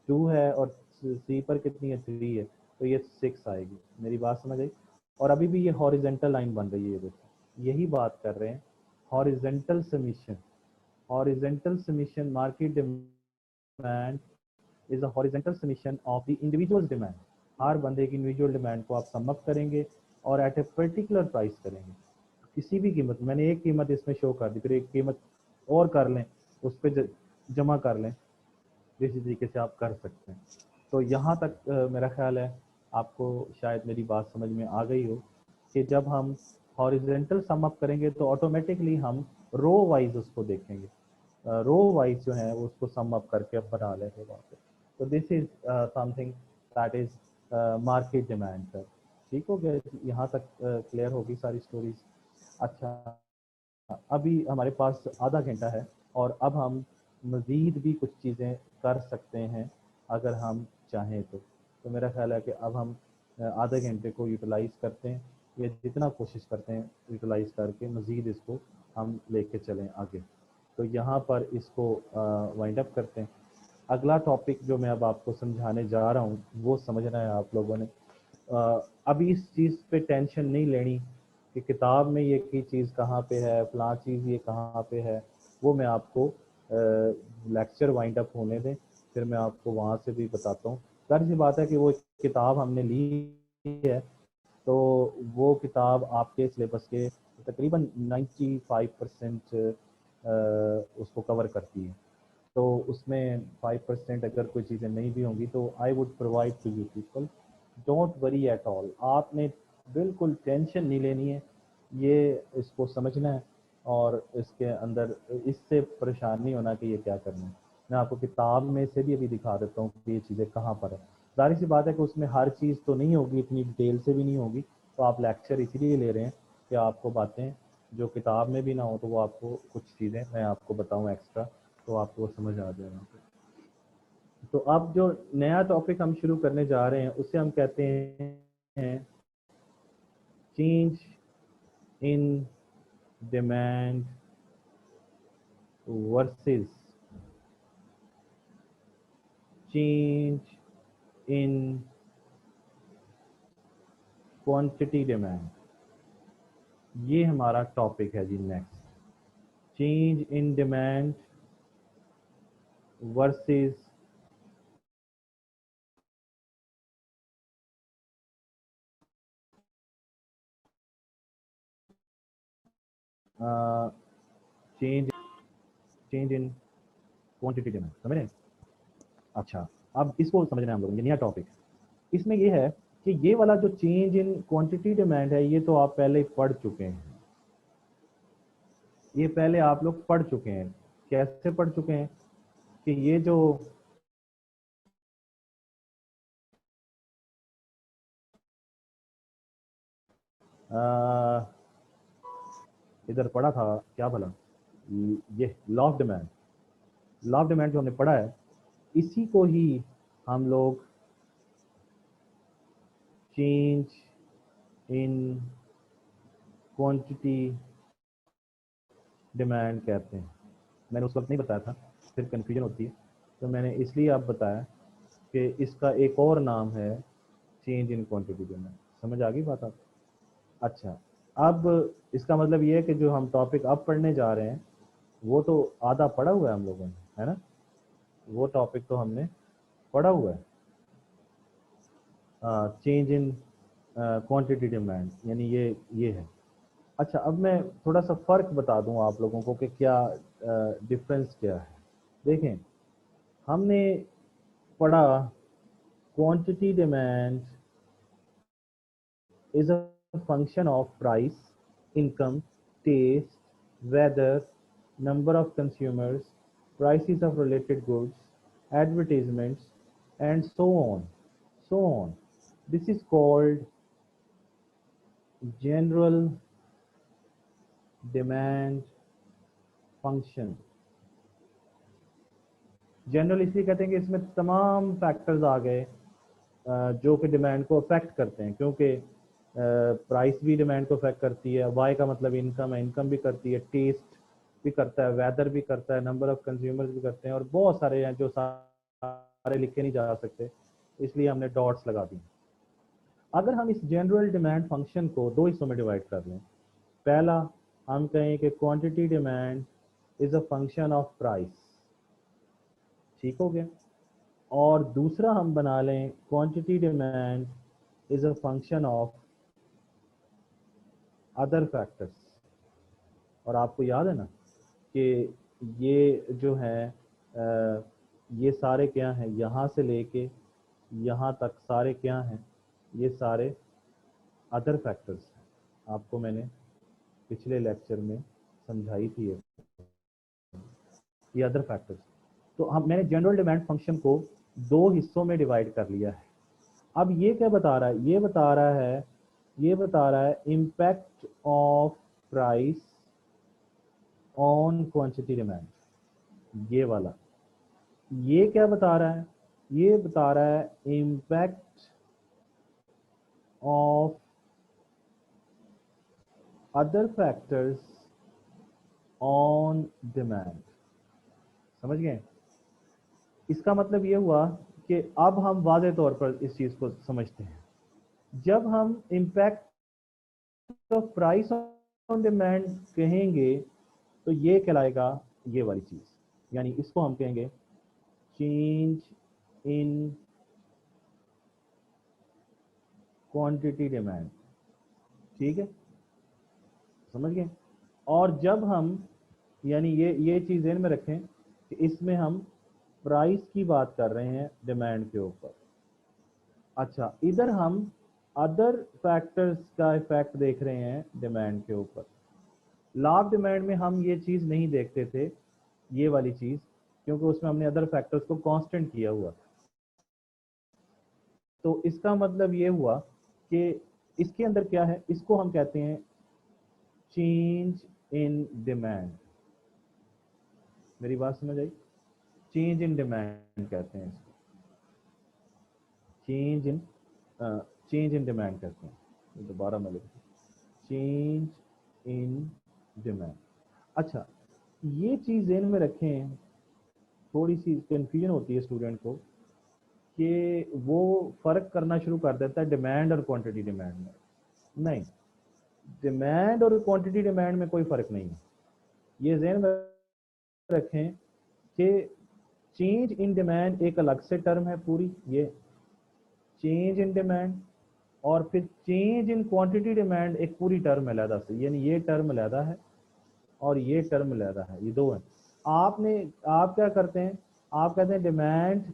2 है, और C पर कितनी है, 3 है, तो ये 6 आएगी। मेरी बात समझ आई। और अभी भी ये हॉरिजेंटल लाइन बन रही है, ये देखो यही बात कर रहे हैं, horizontal summation. Horizontal summation market demand is a horizontal summation of the individual demand. हर बंदे की इंडिविजुअल डिमांड को आप सम अप करेंगे और एट ए पर्टिकुलर प्राइस करेंगे। किसी भी कीमत, मैंने एक कीमत इसमें शो कर दी, फिर एक कीमत और कर लें, उस पर जमा कर लें, इसी तरीके से आप कर सकते हैं। तो यहाँ तक मेरा ख्याल है आपको शायद मेरी बात समझ में आ गई हो कि जब हम हॉरिजेंटल सम अप करेंगे तो ऑटोमेटिकली हम रो वाइज उसको देखेंगे, रो वाइज जो है उसको सम अप करके अब बना लेंगे वहाँ पे। तो this is something that is market demand का। ठीक हो गया, यहाँ तक क्लियर होगी सारी स्टोरीज। अच्छा, अभी हमारे पास आधा घंटा है और अब हम मज़ीद भी कुछ चीज़ें कर सकते हैं अगर हम चाहें तो मेरा ख्याल है कि अब हम आधे घंटे को यूटिलाइज़ करते हैं, या जितना कोशिश करते हैं यूटिलाइज़ करके मज़ीद इसको हम लेके चलें आगे। तो यहाँ पर इसको वाइंड अप करते हैं। अगला टॉपिक जो मैं अब आपको समझाने जा रहा हूँ वो समझना है आप लोगों ने। अभी इस चीज़ पे टेंशन नहीं लेनी कि किताब में ये की चीज़ कहाँ पे है, फलां चीज़ ये कहाँ पे है, वो मैं आपको लेक्चर वाइंड अप होने दें, फिर मैं आपको वहाँ से भी बताता हूँ। जाहिर सी बात है कि वो किताब हमने ली है, तो वो किताब आपके सिलेबस के तकरीबन 95% उसको कवर करती है। तो उसमें 5% अगर कोई चीज़ें नहीं भी होंगी तो I would provide to you people, don't worry at all. आपने बिल्कुल टेंशन नहीं लेनी है, ये इसको समझना है और इसके अंदर इससे परेशान नहीं होना कि ये क्या करना है। मैं आपको किताब में से भी अभी दिखा देता हूँ कि ये चीज़ें कहाँ पर है। जाहिर सी बात है कि उसमें हर चीज़ तो नहीं होगी, इतनी डिटेल से भी नहीं होगी, तो आप लेक्चर इसीलिए ले रहे हैं कि आपको बातें जो किताब में भी ना हो तो वो आपको कुछ चीज़ें मैं आपको बताऊँ एक्स्ट्रा, तो आपको समझ आ जाएगा। तो अब जो नया टॉपिक हम शुरू करने जा रहे हैं उसे हम कहते हैं change in demand versus change in quantity demand. ये हमारा टॉपिक है जी next, change in demand versus change change in quantity demand. समझ रहे हैं? अच्छा, अब इसको समझना है हम लोग, ये नया टॉपिक। इसमें ये है कि ये वाला जो चेंज इन क्वांटिटी डिमांड है ये तो आप पहले ही पढ़ चुके हैं, ये पहले आप लोग पढ़ चुके हैं। कैसे पढ़ चुके हैं कि ये जो इधर पढ़ा था क्या भला, ये law of demand, law of demand जो हमने पढ़ा है इसी को ही हम लोग चेंज इन क्वांटिटी डिमांड कहते हैं। मैंने उस वक्त नहीं बताया था, फिर कन्फ्यूजन होती है, तो मैंने इसलिए आप बताया कि इसका एक और नाम है चेंज इन क्वांटिटी डिमांड। समझ आ गई बात आप? अच्छा, अब इसका मतलब ये है कि जो हम टॉपिक अब पढ़ने जा रहे हैं वो तो आधा पढ़ा हुआ है हम लोगों ने, है ना? वो टॉपिक तो हमने पढ़ा हुआ है, चेंज इन क्वांटिटी डिमांड, यानी ये है। अच्छा, अब मैं थोड़ा सा फ़र्क बता दूं आप लोगों को कि क्या डिफरेंस क्या है। देखें, हमने पढ़ा quantity demand is a function of price, income, taste, weather, number of consumers, prices of related goods, advertisements, and so on. So on. This is called general demand function. General इसलिए कहते हैं कि इसमें तमाम फैक्टर्स आ गए जो कि demand को अफेक्ट करते हैं, क्योंकि प्राइस भी डिमांड को अफेक्ट करती है, वाई का मतलब इनकम है, इनकम भी करती है, टेस्ट भी करता है, वेदर भी करता है, नंबर ऑफ कंज्यूमर्स भी करते हैं, और बहुत सारे हैं जो सारे लिखे नहीं जा सकते, इसलिए हमने डॉट्स लगा दी। अगर हम इस जनरल डिमांड फंक्शन को दो हिस्सों में डिवाइड कर लें, पहला हम कहें कि quantity demand is a function of price, ठीक हो गया, और दूसरा हम बना लें quantity demand is a function of other factors. और आपको याद है ना कि ये जो है ये सारे क्या हैं, यहाँ से लेके यहाँ तक सारे क्या हैं, ये सारे अदर फैक्टर्स हैं। आपको मैंने पिछले लेक्चर में समझाई थी ये अदर फैक्टर्स। तो हम मैंने जनरल डिमांड फंक्शन को दो हिस्सों में डिवाइड कर लिया है। अब ये क्या बता रहा है, ये बता रहा है impact of price on quantity demand. ये वाला ये क्या बता रहा है, ये बता रहा है impact of other factors on demand. समझ गए? इसका मतलब ये हुआ कि अब हम वाज़े तौर पर इस चीज़ को समझते हैं। जब हम impact of price on demand कहेंगे तो ये कहलाएगा ये वाली चीज़, यानी इसको हम कहेंगे चेंज इन क्वांटिटी डिमांड। ठीक है, समझ गए। और जब हम यानी ये चीज़ ध्यान में रखें कि इसमें हम प्राइस की बात कर रहे हैं डिमांड के ऊपर। अच्छा, इधर हम अदर फैक्टर्स का इफेक्ट देख रहे हैं डिमांड के ऊपर। लॉ ऑफ डिमांड में हम ये चीज़ नहीं देखते थे, ये वाली चीज़, क्योंकि उसमें हमने अदर फैक्टर्स को कांस्टेंट किया हुआ। तो इसका मतलब ये हुआ कि इसके अंदर क्या है, इसको हम कहते हैं चेंज इन डिमांड। मेरी बात समझ आई? चेंज इन डिमांड कहते हैं इसको, चेंज इन डिमांड कहते हैं। दोबारा मैं लिखूँ, चेंज इन डिमांड। अच्छा, ये चीज़ ध्यान में रखें, थोड़ी सी कंफ्यूजन होती है स्टूडेंट को कि वो फ़र्क करना शुरू कर देता है डिमांड और क्वांटिटी डिमांड में। नहीं, डिमांड और क्वांटिटी डिमांड में कोई फ़र्क नहीं है। ये ध्यान में रखें कि चेंज इन डिमांड एक अलग से टर्म है पूरी, ये चेंज इन डिमांड, और फिर चेंज इन क्वांटिटी डिमांड एक पूरी टर्म अलहदा से, यानी ये टर्म अलहदा है और ये टर्म अलहदा है, ये दो हैं। आप क्या करते हैं, आप कहते हैं डिमांड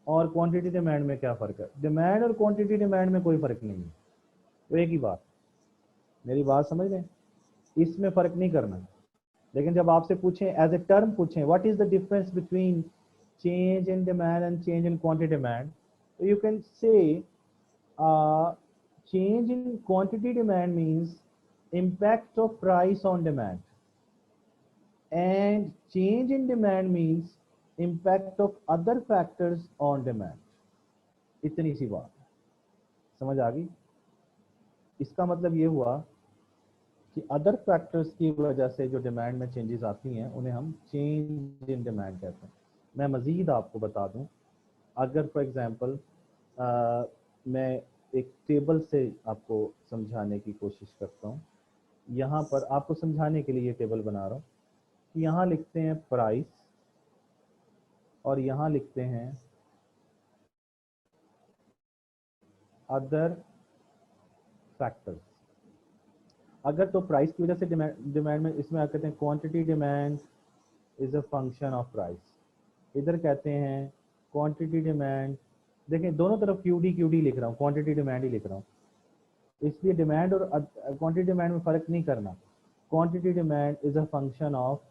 और क्वांटिटी डिमांड में क्या फ़र्क है। डिमांड और क्वांटिटी डिमांड में कोई फ़र्क नहीं है, वो एक ही बात। मेरी बात समझ रहे हैं, इसमें फ़र्क नहीं करना। लेकिन जब आपसे पूछें, एज ए टर्म पूछें, what is the difference between change in demand and change in quantity demand, तो you can say change in quantity demand means impact of price on demand, and change in demand means impact of other factors on demand। इतनी सी बात समझ आ गई? इसका मतलब ये हुआ कि अदर फैक्टर्स की वजह से जो डिमांड में चेंजेस आती हैं उन्हें हम चेंज इन डिमांड कहते हैं। मैं मज़ीद आपको बता दूं, अगर फॉर एग्जांपल मैं एक टेबल से आपको समझाने की कोशिश करता हूँ। यहाँ पर आपको समझाने के लिए ये टेबल बना रहा हूँ कि यहाँ लिखते हैं प्राइस और यहाँ लिखते हैं अदर फैक्टर्स। अगर तो प्राइस की वजह से डिमांड में इसमें कहते हैं quantity demand is a function of price. इधर कहते हैं क्वांटिटी डिमांड, देखें दोनों तरफ क्यूडी लिख रहा हूँ, क्वांटिटी डिमांड ही लिख रहा हूँ, इसलिए डिमांड और क्वांटिटी डिमांड में फ़र्क नहीं करना। Quantity demand is a function of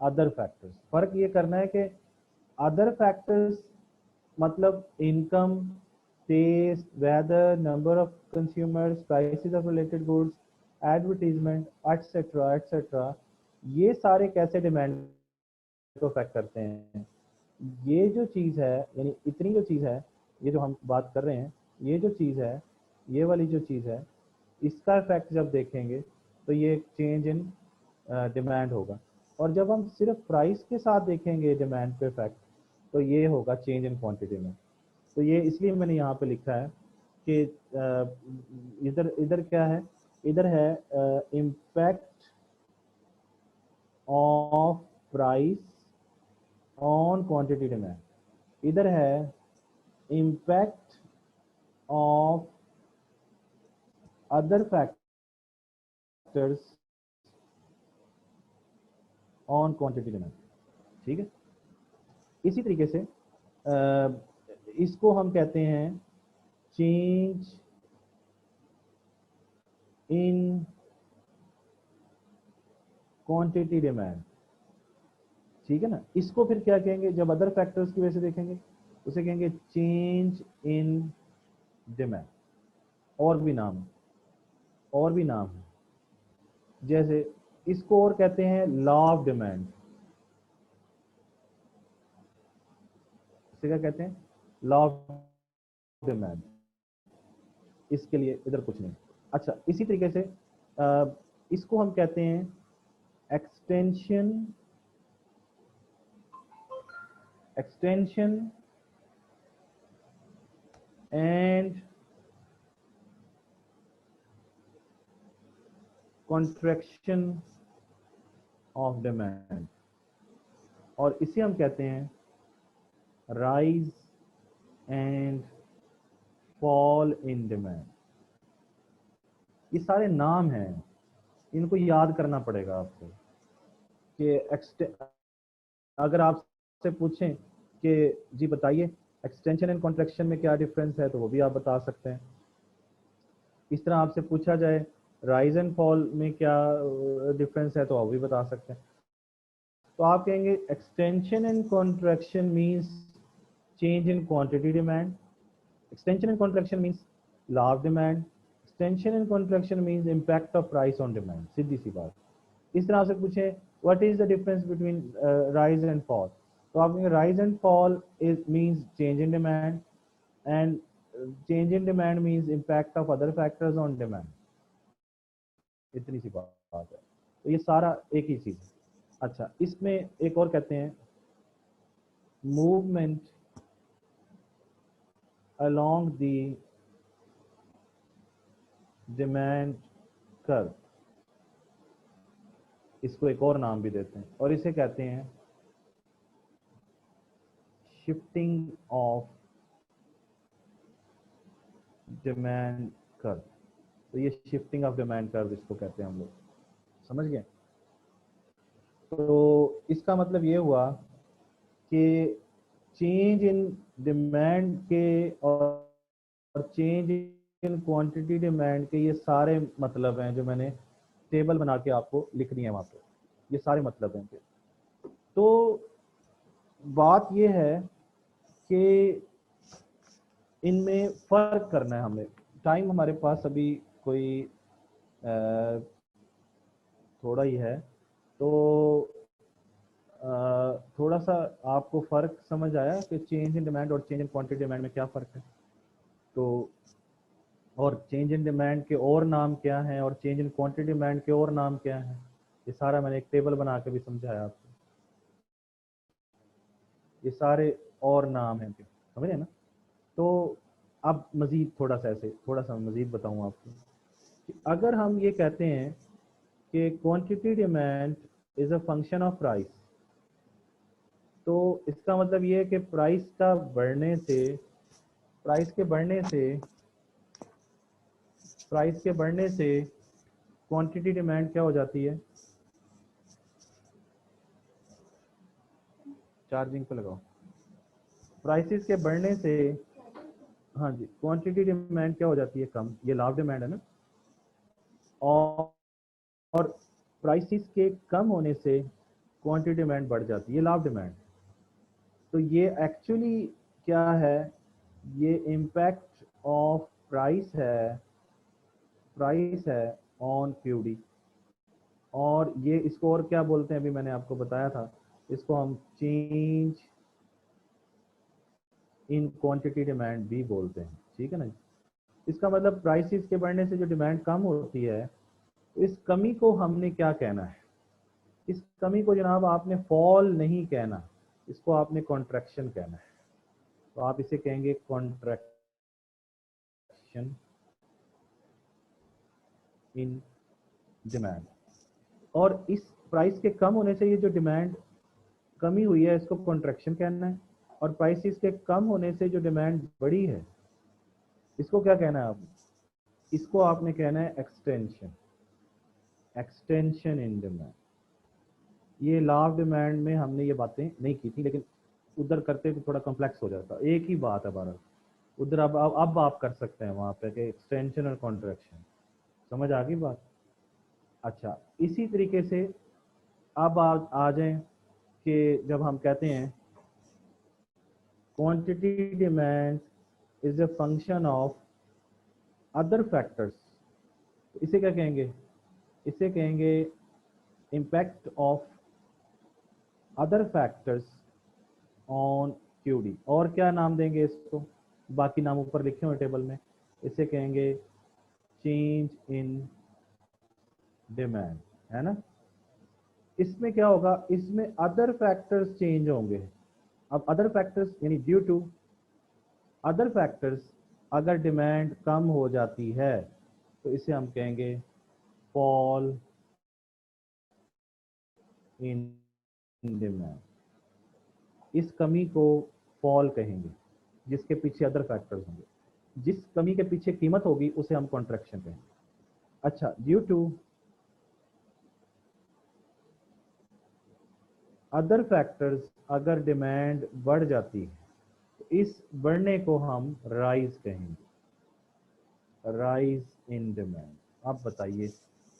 other factors. फ़र्क ये करना है कि अदर फैक्टर्स मतलब income, taste, weather, number of consumers, prices of related goods, advertisement, etcetera etcetera, ये सारे कैसे डिमांड को अफेक्ट करते हैं। ये जो चीज़ है, यानी इतनी जो चीज़ है, ये जो हम बात कर रहे हैं, ये जो चीज़ है, ये वाली जो चीज़ है, इसका इफेक्ट जब देखेंगे तो ये चेंज इन डिमांड होगा। और जब हम सिर्फ प्राइस के साथ देखेंगे डिमांड पे इफेक्ट, तो ये होगा चेंज इन क्वांटिटी में। तो ये इसलिए मैंने यहाँ पे लिखा है कि इधर इधर क्या है, इधर है impact of price on quantity demand, इधर है impact of other factors on quantity demand. ठीक है, इसी तरीके से इसको हम कहते हैं चेंज इन क्वांटिटी डिमांड। ठीक है ना, इसको फिर क्या कहेंगे जब अदर फैक्टर्स की वजह से देखेंगे, उसे कहेंगे चेंज इन डिमांड। और भी नाम, और भी नाम है, जैसे इसको और कहते हैं लॉ ऑफ डिमांड। इसे क्या कहते हैं? Law of demand. इसके लिए इधर कुछ नहीं। अच्छा, इसी तरीके से इसको हम कहते हैं extension and contraction of demand, और इसे हम कहते हैं rise and fall in demand, ये सारे नाम हैं, इनको याद करना पड़ेगा आपको कि अगर आपसे पूछें कि जी बताइए एक्सटेंशन एंड कॉन्ट्रैक्शन में क्या डिफरेंस है, तो वो भी आप बता सकते हैं। इस तरह आपसे पूछा जाए राइज एंड फॉल में क्या डिफरेंस है, तो वो भी बता सकते हैं। तो आप कहेंगे extension and contraction means change in quantity demand, extension and contraction means law of demand, extension and contraction means impact of price on demand, सीधी सी बात। इस तरह से पूछे what is the difference between rise and fall, तो आप कहेंगे rise and fall is means change in demand and change in demand means impact of other factors on demand, इतनी सी बात है। तो ये सारा एक ही चीज। अच्छा, इसमें एक और कहते हैं movement along the demand curve, इसको एक और नाम भी देते हैं और इसे कहते हैं शिफ्टिंग ऑफ डिमांड कर्व। तो ये शिफ्टिंग ऑफ डिमांड कर्व इसको कहते हैं हम लोग, समझ गए। तो इसका मतलब ये हुआ कि चेंज इन डिमांड के और चेंज इन क्वांटिटी डिमांड के ये सारे मतलब हैं जो मैंने टेबल बना के आपको लिख दी है वहाँ पे, ये सारे मतलब हैं। तो बात ये है कि इनमें फ़र्क करना है हमें। टाइम हमारे पास अभी कोई थोड़ा ही है, तो थोड़ा सा आपको फ़र्क समझ आया कि चेंज इन डिमांड और चेंज इन क्वांटिटी डिमांड में क्या फ़र्क है। तो और चेंज इन डिमांड के और नाम क्या हैं और चेंज इन क्वांटिटी डिमांड के और नाम क्या हैं, ये सारा मैंने एक टेबल बना के भी समझाया आपको। ये सारे और नाम हैं, समझ रहे ना। तो अब मज़ीद थोड़ा सा मज़ीद बताऊँ आपको कि अगर हम ये कहते हैं कि quantity demand is a function of price, तो इसका मतलब ये है कि प्राइस के बढ़ने से क्वांटिटी डिमांड क्या हो जाती है, चार्जिंग पे लगाओ, प्राइसेस के बढ़ने से, हाँ जी, क्वांटिटी डिमांड क्या हो जाती है, कम, ये लॉ ऑफ डिमांड है ना। और प्राइसेस के कम होने से क्वांटिटी डिमांड बढ़ जाती है, ये लॉ ऑफ डिमांड। तो ये एक्चुअली क्या है, ये इम्पैक्ट ऑफ प्राइस है ऑन क्यूडी। और ये इसको और क्या बोलते हैं, अभी मैंने आपको बताया था, इसको हम चेंज इन क्वांटिटी डिमांड भी बोलते हैं, ठीक है ना। इसका मतलब प्राइसेस के बढ़ने से जो डिमांड कम होती है, इस कमी को हमने क्या कहना है, इस कमी को जनाब आपने फॉल नहीं कहना, इसको आपने कॉन्ट्रैक्शन कहना है। तो आप इसे कहेंगे कॉन्ट्रैक्शन इन डिमांड। और इस प्राइस के कम होने से ये जो डिमांड कमी हुई है, इसको कॉन्ट्रैक्शन कहना है। और प्राइसेस के कम होने से जो डिमांड बढ़ी है, इसको क्या कहना है आपने, इसको आपने कहना है एक्सटेंशन इन डिमांड। ये लॉ ऑफ डिमांड में हमने ये बातें नहीं की थी, लेकिन उधर करते तो थोड़ा कॉम्प्लेक्स हो जाता, एक ही बात है बहरहाल। उधर अब आप कर सकते हैं वहाँ पे कि एक्सटेंशन और कॉन्ट्रैक्शन, समझ आ गई बात। अच्छा, इसी तरीके से अब आ जाएं कि जब हम कहते हैं quantity demand is a function of other factors, इसे क्या कहेंगे, इसे कहेंगे impact of other factors on QD. और क्या नाम देंगे इसको, बाकी नाम ऊपर लिखे हुए टेबल में, इसे कहेंगे चेंज इन डिमांड, है ना। इसमें क्या होगा, इसमें अदर फैक्टर्स चेंज होंगे। अब अदर फैक्टर्स यानी ड्यू टू अदर फैक्टर्स अगर डिमांड कम हो जाती है, तो इसे हम कहेंगे फॉल इन डिमांड। इस कमी को फॉल कहेंगे, जिसके पीछे अदर फैक्टर्स होंगे। जिस कमी के पीछे कीमत होगी उसे हम कॉन्ट्रैक्शन कहेंगे। अच्छा, ड्यू टू अदर फैक्टर्स, अगर डिमांड बढ़ जाती है तो इस बढ़ने को हम राइज कहेंगे, राइज इन डिमांड। आप बताइए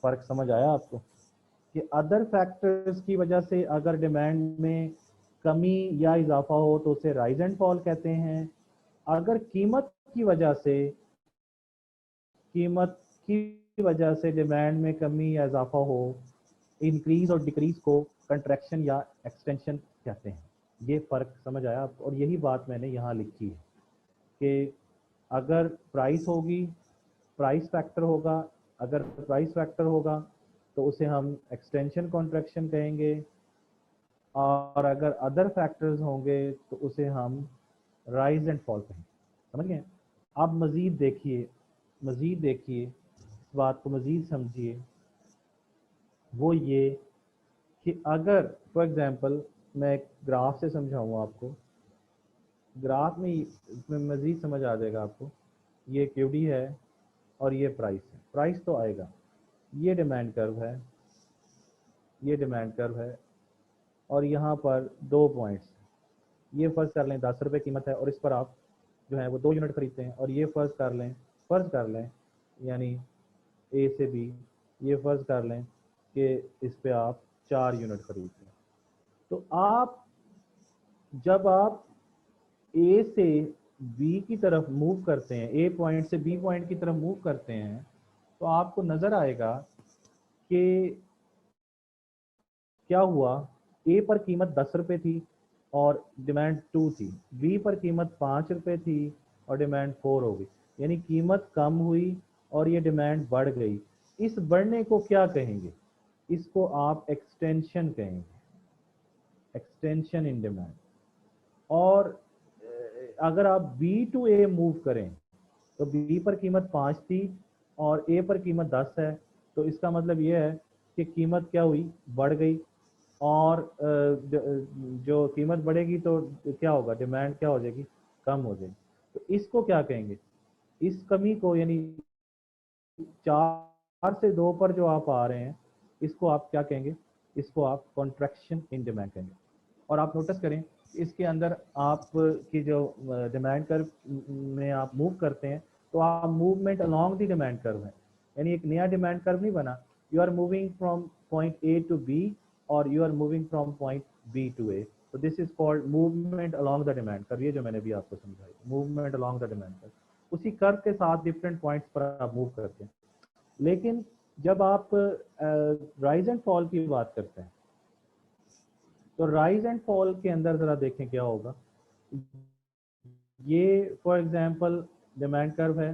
फर्क समझ आया आपको कि अदर फैक्टर्स की वजह से अगर डिमांड में कमी या इजाफा हो तो उसे राइज एंड फॉल कहते हैं। अगर कीमत की वजह से डिमांड में कमी या इजाफा हो, इंक्रीज और डिक्रीज को कंट्रैक्शन या एक्सटेंशन कहते हैं। ये फ़र्क समझ आया आपको? और यही बात मैंने यहाँ लिखी है कि अगर प्राइस होगी, प्राइस फैक्टर होगा, अगर प्राइस फैक्टर होगा तो उसे हम एक्सटेंशन कॉन्ट्रैक्शन कहेंगे, और अगर अदर फैक्टर्स होंगे तो उसे हम राइज एंड फॉल कहेंगे। समझ गए? अब मज़ीद देखिए, इस बात को मज़ीद समझिए। वो ये कि अगर फॉर एग्जांपल मैं एक ग्राफ से समझाऊँ आपको, ग्राफ में इसमें मज़ीद समझ आ जाएगा आपको। ये क्यूडी है और ये प्राइस है। प्राइस तो आएगा, ये डिमांड कर्व है, ये डिमांड कर्व है, और यहाँ पर 2 पॉइंट्स। ये फ़र्ज़ कर लें 10 रुपये कीमत है और इस पर आप जो है वो 2 यूनिट खरीदते हैं, और ये फ़र्ज़ कर लें यानी ए से बी, ये फ़र्ज़ कर लें कि इस पे आप 4 यूनिट खरीदते हैं। तो जब आप ए से बी की तरफ मूव करते हैं, ए पॉइंट से बी पॉइंट की तरफ मूव करते हैं, तो आपको नज़र आएगा कि क्या हुआ। ए पर कीमत 10 रुपये थी और डिमांड 2 थी, बी पर कीमत 5 रुपये थी और डिमांड 4 हो गई, यानी कीमत कम हुई और ये डिमांड बढ़ गई। इस बढ़ने को क्या कहेंगे? इसको आप एक्सटेंशन कहेंगे, एक्सटेंशन इन डिमांड। और अगर आप बी टू ए मूव करें तो बी पर कीमत 5 थी और ए पर कीमत 10 है, तो इसका मतलब ये है कि कीमत क्या हुई, बढ़ गई। और जो कीमत बढ़ेगी तो क्या होगा, डिमांड क्या हो जाएगी, कम हो जाएगी। तो इसको क्या कहेंगे? इस कमी को, यानी 4 से 2 पर जो आप आ रहे हैं, इसको आप क्या कहेंगे? इसको आप कॉन्ट्रैक्शन इन डिमांड कहेंगे। और आप नोटिस करें इसके अंदर आप की जो डिमांड कर्व में आप मूव करते हैं तो आप movement along the demand curve है, यानी एक नया डिमांड कर्व नहीं बना। You are moving from point A to B और you are moving from point B to A. तो this is called movement along the demand curve. ये जो मैंने भी आपको समझाया, movement along the demand curve, उसी कर्व के साथ डिफरेंट पॉइंट्स पर आप मूव करते हैं। लेकिन जब आप राइज एंड फॉल की बात करते हैं तो राइज एंड फॉल के अंदर जरा देखें क्या होगा। ये फॉर एग्जांपल डिमांड कर्व है,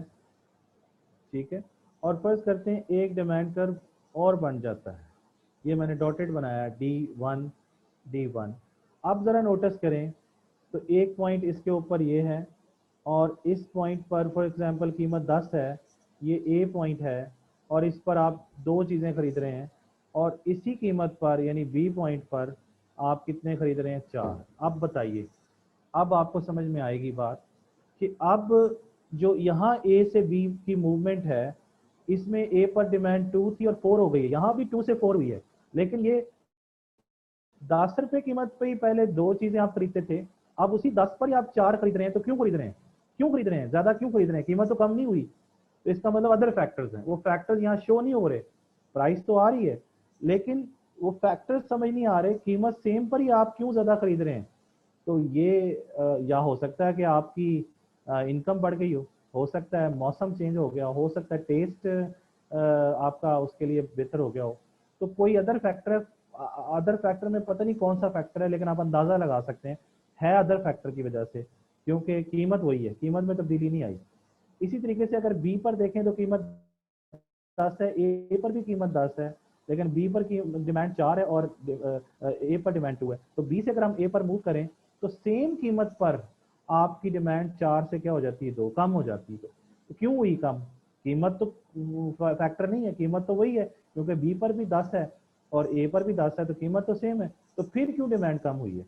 ठीक है, और फर्ज करते हैं एक डिमांड कर्व और बन जाता है, ये मैंने डॉटेड बनाया D1 D1। अब ज़रा नोटिस करें तो एक पॉइंट इसके ऊपर ये है और इस पॉइंट पर फॉर एग्जांपल कीमत 10 है, ये ए पॉइंट है और इस पर आप 2 चीज़ें खरीद रहे हैं, और इसी कीमत पर यानी बी पॉइंट पर आप कितने खरीद रहे हैं, 4। अब बताइए, अब आपको समझ में आएगी बात कि अब जो यहाँ ए से बी की मूवमेंट है, इसमें ए पर डिमांड 2 थी और 4 हो गई है, यहाँ भी 2 से 4 हुई है, लेकिन ये 10 रुपये कीमत पे ही पहले 2 चीजें आप खरीदते थे, अब उसी 10 पर ही आप 4 खरीद रहे हैं। तो क्यों खरीद रहे हैं, ज्यादा क्यों खरीद रहे हैं? कीमत तो कम नहीं हुई। तो इसका मतलब अदर फैक्टर्स हैं, वो फैक्टर्स यहाँ शो नहीं हो रहे। प्राइस तो आ रही है लेकिन वो फैक्टर्स समझ नहीं आ रहे, कीमत सेम पर ही आप क्यों ज्यादा खरीद रहे हैं। तो ये या हो सकता है कि आपकी इनकम बढ़ गई हो सकता है मौसम चेंज हो गया, हो सकता है टेस्ट आपका उसके लिए बेहतर हो गया हो। तो कोई अदर फैक्टर है, अदर फैक्टर में पता नहीं कौन सा फैक्टर है, लेकिन आप अंदाजा लगा सकते हैं है अदर फैक्टर की वजह से, क्योंकि कीमत वही है, कीमत में तब्दीली नहीं आई। इसी तरीके से अगर बी पर देखें तो कीमत 10 है, ए पर भी कीमत 10 है, लेकिन बी पर की डिमांड 4 है और ए पर डिमांड 2 है। तो बी से अगर हम ए पर मूव करें तो सेम कीमत पर आपकी डिमांड 4 से क्या हो जाती है, 2 कम हो जाती है। तो क्यों हुई कम? कीमत तो फैक्टर नहीं है, कीमत तो वही है, क्योंकि बी पर भी 10 है और ए पर भी 10 है, तो कीमत तो सेम है। तो फिर क्यों डिमांड कम हुई है?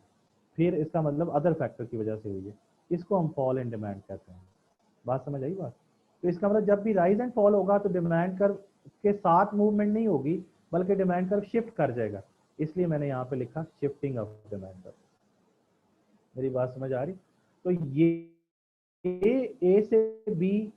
फिर इसका मतलब अदर फैक्टर की वजह से हुई है, इसको हम फॉल इन डिमांड कहते हैं। बात समझ आई बात? तो इसका मतलब जब भी राइज एंड फॉल होगा तो डिमांड कर्व के साथ मूवमेंट नहीं होगी, बल्कि डिमांड कर्व शिफ्ट कर जाएगा, इसलिए मैंने यहाँ पे लिखा शिफ्टिंग ऑफ डिमांड कर्व। मेरी बात समझ आ रही? तो ये ए से बी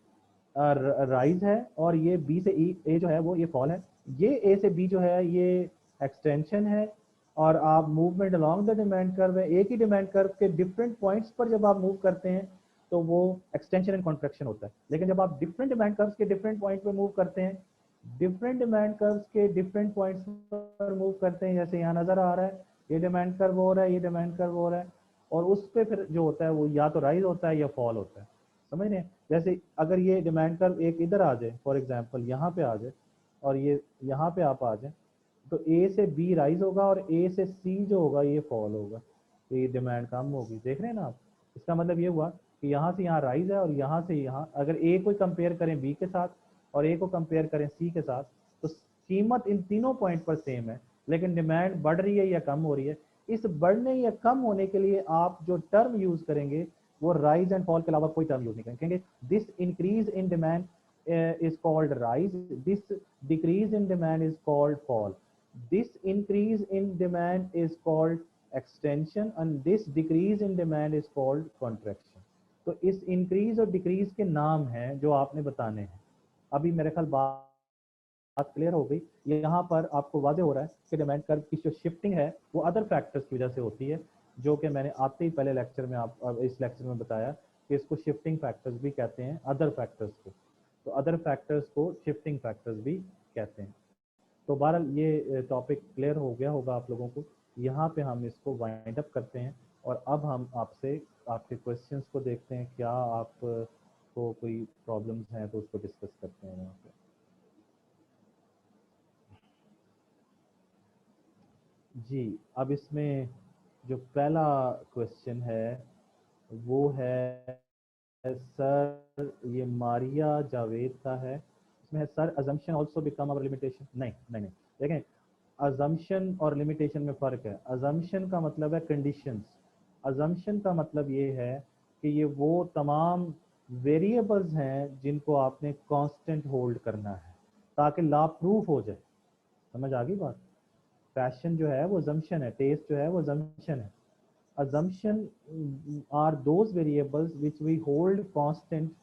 राइज है और ये बी से ए जो है वो ये फॉल है। ये ए से बी जो है ये एक्सटेंशन है, और आप movement along the demand curve है, एक ही डिमांड कर्व के डिफरेंट पॉइंट्स पर जब आप मूव करते हैं तो वो एक्सटेंशन एंड कॉन्ट्रैक्शन होता है। लेकिन जब आप डिफरेंट डिमांड कर्व्स के डिफरेंट पॉइंट पे मूव करते हैं, डिफरेंट डिमांड कर्व्स के डिफरेंट पॉइंट्स पर मूव करते हैं, जैसे यहाँ नजर आ रहा है ये डिमांड कर्व हो रहा है, ये डिमांड कर्व हो रहा है, और उस पर फिर जो होता है वो या तो राइज होता है या फॉल होता है। समझ रहे हैं? जैसे अगर ये डिमांड कर्व एक इधर आ जाए, फॉर एग्जांपल यहाँ पे आ जाए, और ये यहाँ पे आप आ जाए, तो ए से बी राइज होगा और ए से सी जो होगा ये फॉल होगा, तो ये डिमांड कम होगी। देख रहे हैं ना आप? इसका मतलब ये हुआ कि यहाँ से यहाँ राइज है और यहाँ से यहाँ, अगर ए को कंपेयर करें बी के साथ और ए को कंपेयर करें सी के साथ, तो कीमत इन तीनों पॉइंट पर सेम है, लेकिन डिमांड बढ़ रही है या कम हो रही है। इस बढ़ने या कम होने के लिए आप जो टर्म यूज करेंगे वो राइज एंड फॉल के अलावा कोई टर्म यूज नहीं करेंगे। This increase in demand is called rise, this decrease in demand is called fall, this increase in demand is called extension, and this decrease in demand is called contraction। तो इस increase और decrease के नाम हैं जो आपने बताने हैं। अभी मेरे ख्याल बात क्लियर हो गई। यहाँ पर आपको वादे हो रहा है कि डिमांड कर्व की जो शिफ्टिंग है वो अदर फैक्टर्स की वजह से होती है, जो कि मैंने आते ही पहले लेक्चर में आप इस लेक्चर में बताया कि इसको शिफ्टिंग फैक्टर्स भी कहते हैं, अदर फैक्टर्स को। तो अदर फैक्टर्स को शिफ्टिंग फैक्टर्स भी कहते हैं। तो बहरहाल ये टॉपिक क्लियर हो गया होगा आप लोगों को। यहाँ पे हम इसको वाइंड अप करते हैं, और अब हम आपसे आपके क्वेश्चंस को देखते हैं, क्या आपको कोई प्रॉब्लम्स हैं तो उसको डिस्कस करते हैं यहाँ पे। जी, अब इसमें जो पहला क्वेश्चन है वो है सर, ये मारिया जावेद का है। इसमें है सर, अजम्पशन आल्सो बिकम अवर लिमिटेशन। नहीं नहीं नहीं, देखें, अजम्पशन और लिमिटेशन में फ़र्क है। अजम्पशन का मतलब है कंडीशंस, अजम्पशन का मतलब ये है कि ये वो तमाम वेरिएबल्स हैं जिनको आपने कांस्टेंट होल्ड करना है ताकि लॉ प्रूफ हो जाए। समझ आ गई बात? फैशन जो है वो अजम्पशन है, टेस्ट जो है वो अजम्पशन है। assumption are those variables which we hold constant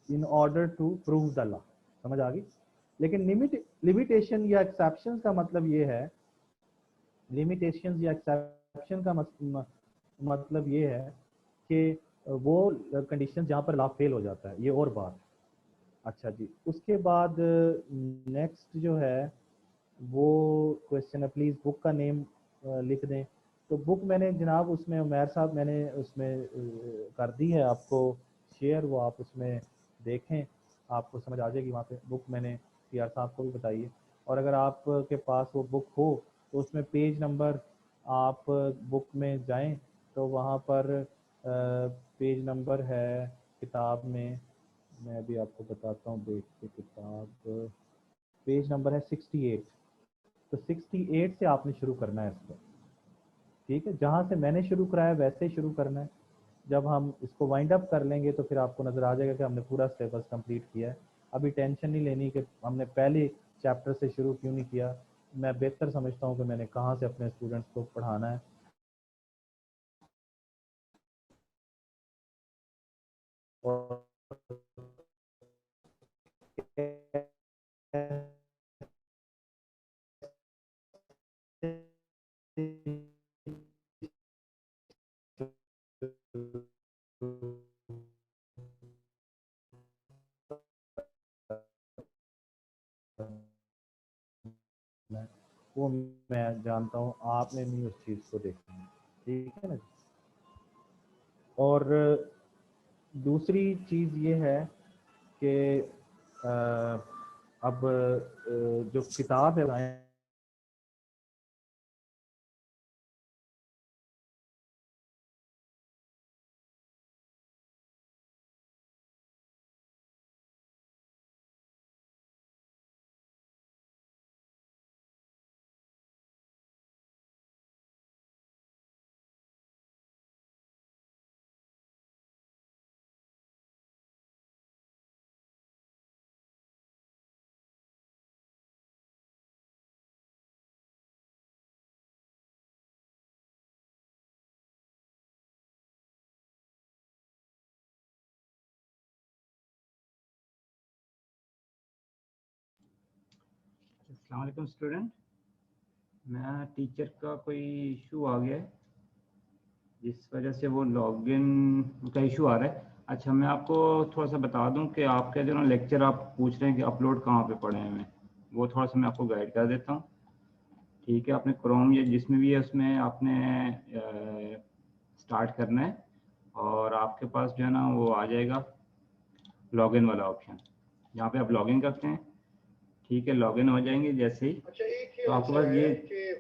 in order to prove the law। समझ आ गई? लेकिन लिमिटेशन या एक्सेप्शन का मतलब ये है, लिमिटेशन या एक्सेप्शन का मतलब ये है कि वो कंडीशन जहाँ पर लॉ फेल हो जाता है, ये और बात। अच्छा जी, उसके बाद नेक्स्ट जो है वो क्वेश्चन है, प्लीज़ बुक का नेम लिख दें। तो बुक मैंने जनाब उसमें उमैर साहब मैंने उसमें कर दी है आपको शेयर, वो आप उसमें देखें, आपको समझ आ जाएगी। वहाँ पे बुक मैंने पीआर साहब को भी बताई है, और अगर आपके पास वो बुक हो तो उसमें पेज नंबर, आप बुक में जाएं तो वहाँ पर पेज नंबर है किताब में, मैं अभी आपको बताता हूँ देख के, किताब पेज नंबर है 68। तो 68 से आपने शुरू करना है इसको, ठीक है? जहाँ से मैंने शुरू कराया वैसे ही शुरू करना है। जब हम इसको वाइंड अप कर लेंगे तो फिर आपको नज़र आ जाएगा कि हमने पूरा सिलेबस कंप्लीट किया है। अभी टेंशन नहीं लेनी कि हमने पहले चैप्टर से शुरू क्यों नहीं किया। मैं बेहतर समझता हूँ कि मैंने कहाँ से अपने स्टूडेंट्स को पढ़ाना है। और वो मैं जानता हूँ, आपने नहीं उस चीज़ को देखना है, ठीक है ना? और दूसरी चीज़ ये है कि अब जो किताब है अस्सलाम वालेकुम स्टूडेंट। मैं टीचर का कोई इशू आ गया है जिस वजह से वो लॉगिन का इशू आ रहा है। अच्छा, मैं आपको थोड़ा सा बता दूं कि आपके जो ना लेक्चर आप पूछ रहे हैं कि अपलोड कहाँ पे पड़े हैं, वो थोड़ा सा मैं आपको गाइड कर देता हूँ। ठीक है, आपने क्रोम या जिसमें भी है उसमें आपने स्टार्ट करना है और आपके पास जो है ना वो आ जाएगा लॉगिन वाला ऑप्शन, जहाँ पे आप लॉगिन करते हैं। ठीक है, लॉगिन हो जाएंगे जैसे ही। अच्छा, एक तो आपके पास ये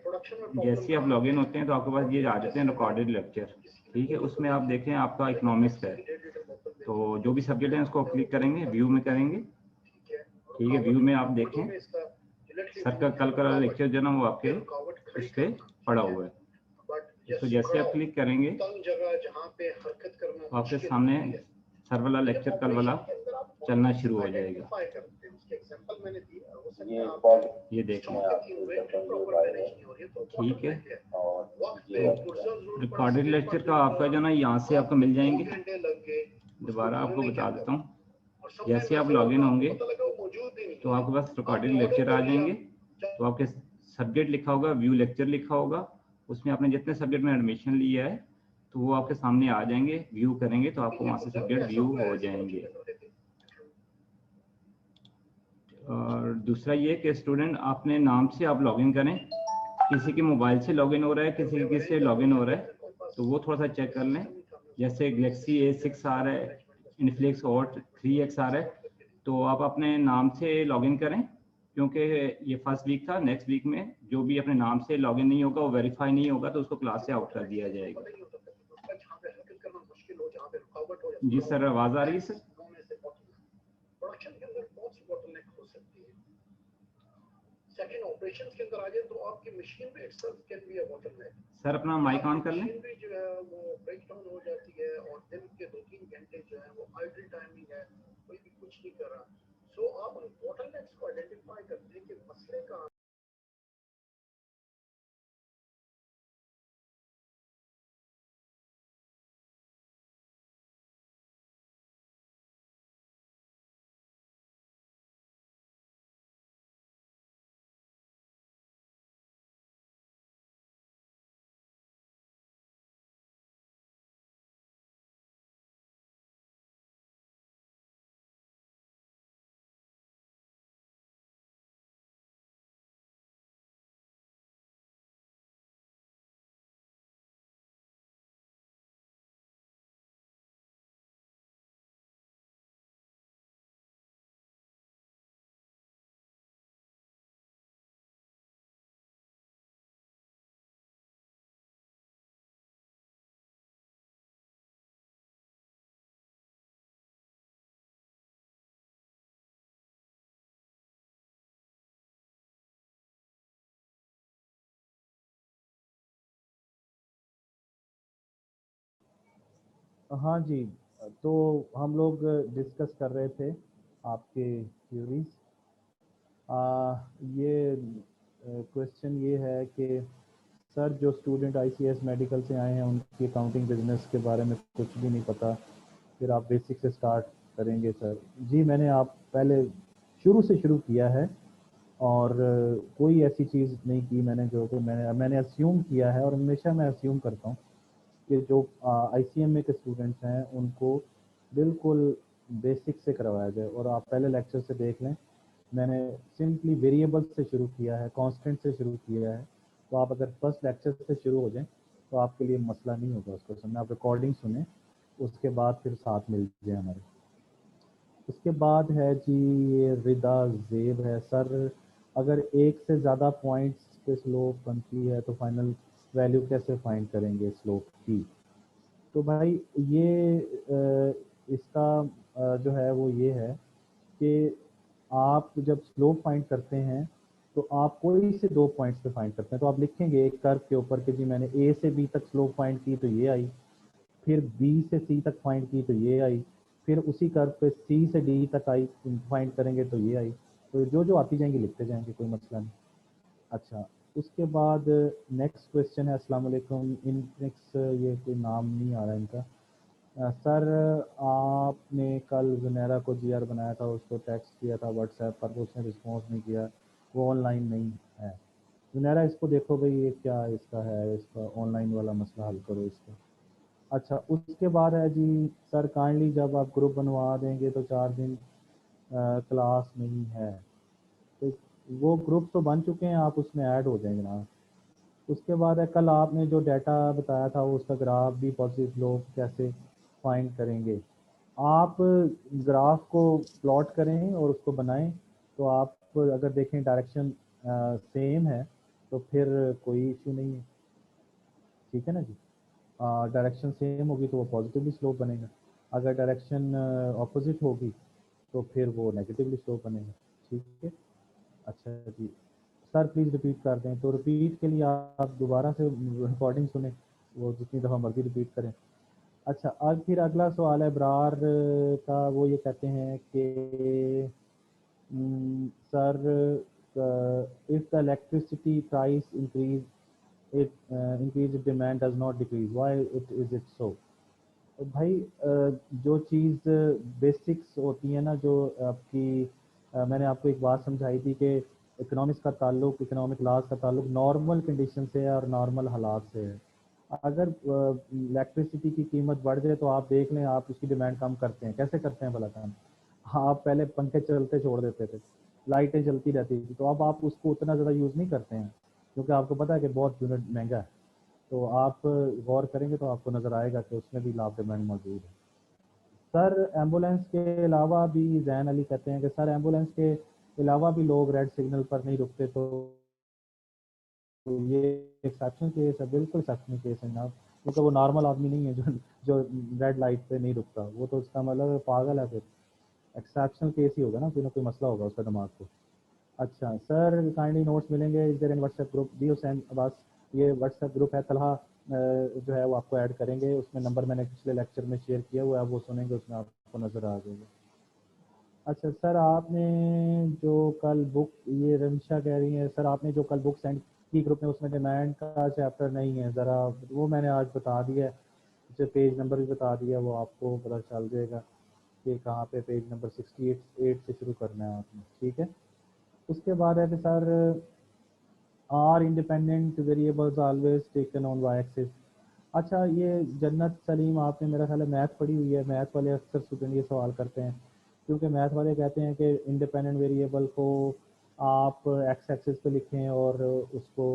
प्रोडक्शन जैसे ही आप लॉगिन होते हैं तो आपके पास ये आ जाते हैं रिकॉर्डेड लेक्चर। ठीक है, उसमें आप देखें आपका इकोनॉमिक्स है, तो जो भी सब्जेक्ट है उसको क्लिक करेंगे, व्यू में करेंगे। ठीक है, व्यू में आप देखें सर का कल का लेक्चर जो ना वो आपके उस पर पड़ा हुआ है। इसको जैसे आप क्लिक करेंगे तो आपके सामने सर वाला लेक्चर कल वाला चलना शुरू हो जाएगा। ये देखें, ठीक है। रिकॉर्डेड लेक्चर का आपका जो ना यहाँ से आपको मिल जाएंगे। दोबारा आपको बता देता हूँ, जैसे आप लॉगिन होंगे तो आपके पास रिकॉर्डेड लेक्चर आ जाएंगे। तो आपके सब्जेक्ट लिखा होगा, व्यू लेक्चर लिखा होगा, उसमें आपने जितने सब्जेक्ट में एडमिशन लिया है तो वो आपके सामने आ जाएंगे। व्यू करेंगे तो आपको वहाँ से सब्जेक्ट व्यू हो जाएंगे। और दूसरा ये कि स्टूडेंट अपने नाम से आप लॉगिन करें। किसी के मोबाइल से लॉगिन हो रहा है, किसी के से लॉगिन हो रहा है, तो वो थोड़ा सा चेक कर लें। जैसे गैलेक्सी A6 आ रहा है, इन्फिनिक्स हॉट 3X आ रहा है, तो आप अपने नाम से लॉगिन करें, क्योंकि ये फर्स्ट वीक था। नेक्स्ट वीक में जो भी अपने नाम से लॉगिन नहीं होगा, वो वेरीफाई नहीं होगा, तो उसको क्लास से आउट कर दिया जाएगा। जी सर, आवाज़ आ रही है सर? सेकंड ऑपरेशंस के अंदर आ जाए तो आपकी मशीन में itself can be a bottleneck. Sir अपना माइक ऑन कर लें। मशीन भी जो है वो ब्रेक डाउन हो जाती है और दिन के 2-3 घंटे जो है वो आइडल टाइमिंग है, कोई भी कुछ नहीं कर रहा। सो आप उन बॉटलनेक्स को आइडेंटिफाई करते हैं कि मसले का हाँ जी, तो हम लोग डिस्कस कर रहे थे आपके थ्योरीज। ये क्वेश्चन ये है कि सर जो स्टूडेंट ICS मेडिकल से आए हैं उनकी अकाउंटिंग बिजनेस के बारे में कुछ भी नहीं पता, फिर आप बेसिक से स्टार्ट करेंगे सर? जी, मैंने आप पहले शुरू से शुरू किया है और कोई ऐसी चीज़ नहीं की मैंने जो कि मैंने अस्यूम किया है, और हमेशा मैं अस्यूम करता हूँ कि जो ICMA के स्टूडेंट्स हैं उनको बिल्कुल बेसिक से करवाया जाए। और आप पहले लेक्चर से देख लें, मैंने सिंपली वेरिएबल से शुरू किया है, कांस्टेंट से शुरू किया है। तो आप अगर फर्स्ट लेक्चर से शुरू हो जाएं तो आपके लिए मसला नहीं होगा उसको सुनना। आप रिकॉर्डिंग सुने, उसके बाद फिर साथ मिल जाए हमारे। उसके बाद है जी ये रिदा जेब है। सर अगर एक से ज़्यादा पॉइंट्स पे स्लोप बनती है तो फाइनल वैल्यू कैसे फाइंड करेंगे स्लोप की? तो भाई ये इसका जो है वो ये है कि आप जब स्लोप फाइंड करते हैं तो आप कोई से 2 पॉइंट्स पे फाइंड करते हैं। तो आप लिखेंगे एक कर्व के ऊपर कि जी मैंने A से B तक स्लोप फाइंड की तो ये आई, फिर B से C तक फाइंड की तो ये आई, फिर उसी कर्व पे C से D तक आई फाइंड करेंगे तो ये आई। तो जो जो आती जाएंगे लिखते जाएंगे, कोई मसला नहीं। अच्छा, उसके बाद नेक्स्ट क्वेश्चन है। अस्सलाम वालेकुम, इनफिनिक्स, ये कोई नाम नहीं आ रहा इनका। सर आपने कल जुनैरा को GR बनाया था, उसको टेक्स्ट किया था व्हाट्सएप पर, उसने रिस्पॉन्स नहीं किया। वो ऑनलाइन नहीं है। जुनैरा इसको देखो भाई, ये क्या इसका है, इसका ऑनलाइन वाला मसला हल करो इसका। अच्छा, उसके बाद है जी सर काइंडली जब आप ग्रुप बनवा देंगे तो 4 दिन क्लास नहीं है, तो वो ग्रुप तो बन चुके हैं, आप उसमें ऐड हो जाएंगे ना। उसके बाद है कल आपने जो डाटा बताया था उसका ग्राफ भी पॉजिटिव लोग कैसे फाइंड करेंगे। आप ग्राफ को प्लॉट करें और उसको बनाएं, तो आप अगर देखें डायरेक्शन सेम है तो फिर कोई इशू नहीं है, ठीक है ना जी। डायरेक्शन सेम होगी तो वो पॉजिटिवली स्लोप बनेगा, अगर डायरेक्शन ऑपोजिट होगी तो फिर वो नेगेटिवली स्लोप बनेगा, ठीक है। अच्छा जी सर प्लीज़ रिपीट कर दें, तो रिपीट के लिए आप दोबारा से रिकॉर्डिंग सुने, वो जितनी दफ़ा मर्जी रिपीट करें। अच्छा, अब फिर अगला सवाल है ब्रार का, वो ये कहते हैं कि sir if the electricity price increase it increase demand does not decrease why it is it so. भाई जो चीज़ बेसिक्स होती है ना, जो आपकी मैंने आपको एक बात समझाई थी कि इकोनॉमिक्स का ताल्लुक, इकोनॉमिक लॉज का ताल्लुक नॉर्मल कंडीशन से है और नॉर्मल हालात से है। अगर इलेक्ट्रिसिटी की कीमत बढ़ जाए तो आप देख लें, आप उसकी डिमांड कम करते हैं, कैसे करते हैं भला काम। हाँ, आप पहले पंखे चलते छोड़ देते थे, लाइटें चलती रहती थी, तो अब आप उसको उतना ज़्यादा यूज़ नहीं करते हैं क्योंकि आपको पता है कि बहुत यूनिट महंगा है। तो आप गौर करेंगे तो आपको नज़र आएगा कि उसमें भी लाभ डिमांड मौजूद है। सर एम्बुलेंस के अलावा भी, जैन अली कहते हैं कि सर एम्बुलेंस के अलावा भी लोग रेड सिग्नल पर नहीं रुकते, तो ये एक्सेप्शन केस है। बिल्कुल एक्सेप्शन केस है जनाब, क्योंकि वो नॉर्मल आदमी नहीं है जो रेड लाइट पे नहीं रुकता, वो तो उसका मतलब पागल है, फिर एक्सेप्शनल केस ही होगा ना, कोई ना कोई मसला होगा उसका दिमाग को। अच्छा सर काइंडली नोट्स मिलेंगे इस देर इन व्हाट्सएप ग्रुप दी हुसैन अब्बास, ये व्हाट्सएप ग्रुप है, तलहा जो है वो आपको ऐड करेंगे, उसमें नंबर मैंने पिछले लेक्चर में शेयर किया हुआ है, आप वो सुनेंगे, उसमें आपको नज़र आ जाएगा। अच्छा सर आपने जो कल बुक, ये रमशा कह रही है सर आपने जो कल बुक सेंड की ग्रुप में, उसमें डिमांड का चैप्टर नहीं है, ज़रा वो मैंने आज बता दिया है, जो पेज नंबर भी बता दिया, वो आपको पता चल जाएगा कि कहाँ पे पेज नंबर 68 से शुरू करना है आपने, ठीक है। उसके बाद है कि sir are independent variables always taken on Y axis. अच्छा, ये जन्नत सलीम आपने मेरा ख्याल है मैथ पढ़ी हुई है, मैथ वाले अक्सर स्टूडेंट ये सवाल करते हैं, क्योंकि मैथ वाले कहते हैं कि इंडिपेंडेंट वेरिएबल को आप एक्स एक्सिस पे लिखें और उसको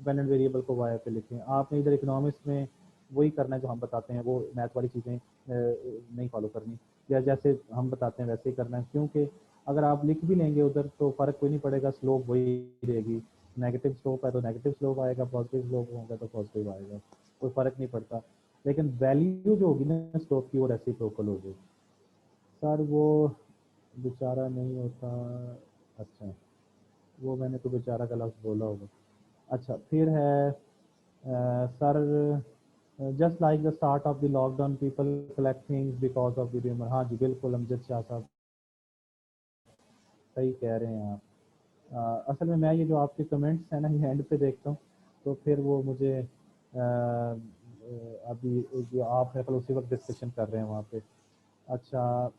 डिपेंडेंट वेरिएबल को वाई पे लिखें। आपने इधर इकोनॉमिक्स में वही करना है जो हम बताते हैं, वो मैथ वाली चीज़ें नहीं फॉलो करनी, या जैसे हम बताते हैं वैसे ही करना है, क्योंकि अगर आप लिख भी लेंगे उधर तो फ़र्क कोई नहीं पड़ेगा, स्लोप वही रहेगी। नेगेटिव स्लोप है तो नेगेटिव स्लोप आएगा, पॉजिटिव स्लोप होगा तो पॉजिटिव आएगा, कोई फ़र्क नहीं पड़ता। लेकिन वैल्यू जो होगी ना स्लोप की, वो रेसिप्रोकल हो जाएगी। सर वो बेचारा नहीं होता, अच्छा वो मैंने तो बेचारा का लफ्ज़ बोला होगा। अच्छा फिर है sir just like the start of the lockdown people collect things because of the rumour. हाँ जी बिल्कुल अमजद शाह साहब सही कह रहे हैं आप। असल में मैं ये जो आपके कमेंट्स हैं ना, ये एंड पे देखता हूँ, तो फिर वो मुझे अभी जो आप मेरे ख्याल उसी वक्त डिस्कशन कर रहे हैं वहाँ पे। अच्छा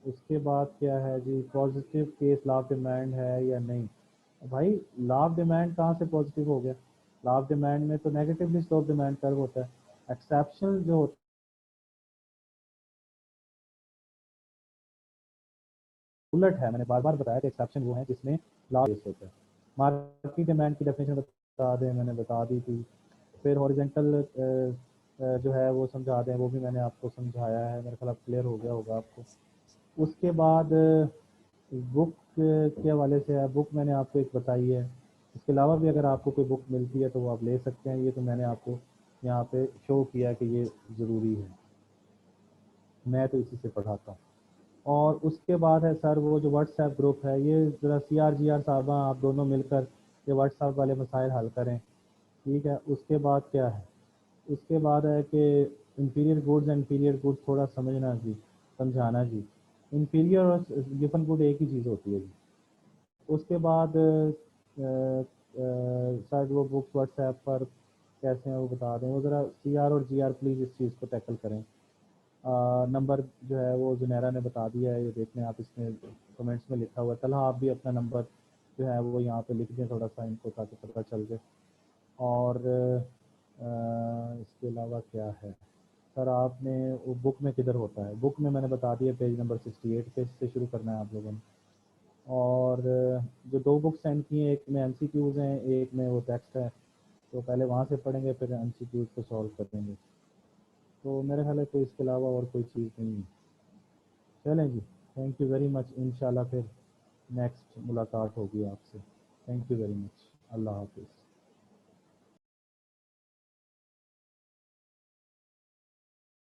उसके बाद क्या है जी, पॉजिटिव केस लाभ डिमांड है या नहीं। भाई लाभ डिमांड कहाँ से पॉजिटिव हो गया, लाभ डिमांड में तो नेगेटिवली स्लोप डिमांड कर्व होता है। एक्सेप्शनल जो होता है उलट है, मैंने बार बार बताया कि एक्सेप्शन वो है जिसमें लाभ केस होता है। मार्केट डिमांड की डेफिनेशन बता दें, मैंने बता दी थी। फिर हॉरिजेंटल जो है वो समझा दें, वो भी मैंने आपको समझाया है, मेरे ख्याल क्लियर हो गया होगा आपको। उसके बाद बुक के हवाले से है, बुक मैंने आपको एक बताई है, इसके अलावा भी अगर आपको कोई बुक मिलती है तो वो आप ले सकते हैं, ये तो मैंने आपको यहाँ पे शो किया कि ये ज़रूरी है, मैं तो इसी से पढ़ाता हूँ। और उसके बाद है सर वो जो व्हाट्सएप ग्रुप है, ये ज़रा CR GR साहबा आप दोनों मिलकर ये व्हाट्सएप वाले मसाइल हल करें, ठीक है। उसके बाद क्या है, उसके बाद है कि inferior goods and inferior goods थोड़ा समझना जी, समझाना जी। इंफीरियर और गिवन गुड एक ही चीज़ होती है जी। उसके बाद शायद वो बुक्स व्हाट्सएप पर कैसे हैं वो बता दें, वो ज़रा CR और GR प्लीज़ इस चीज़ को टैकल करें। नंबर जो है वो जुनैरा ने बता दिया है, ये देख लें आप, इसमें कमेंट्स में लिखा हुआ है। तलहा आप भी अपना नंबर जो है वो यहाँ पे लिख दें थोड़ा सा इनको, ताकि पता चल जाए। और इसके अलावा क्या है सर, आपने वो बुक में किधर होता है? बुक में मैंने बता दिया, पेज नंबर 68 पे से शुरू करना है आप लोगों ने। और जो 2 बुक सेंड की हैं, एक में MCQs हैं, एक में वो टेक्स्ट है, तो पहले वहाँ से पढ़ेंगे, फिर MCQs को सॉल्व करेंगे। तो मेरे ख्याल है कोई इसके अलावा और कोई चीज़ नहीं है। चलें जी, थैंक यू वेरी मच। इंशाल्लाह फिर नेक्स्ट मुलाकात होगी आपसे। Thank you very much. अल्लाह हाफिज़।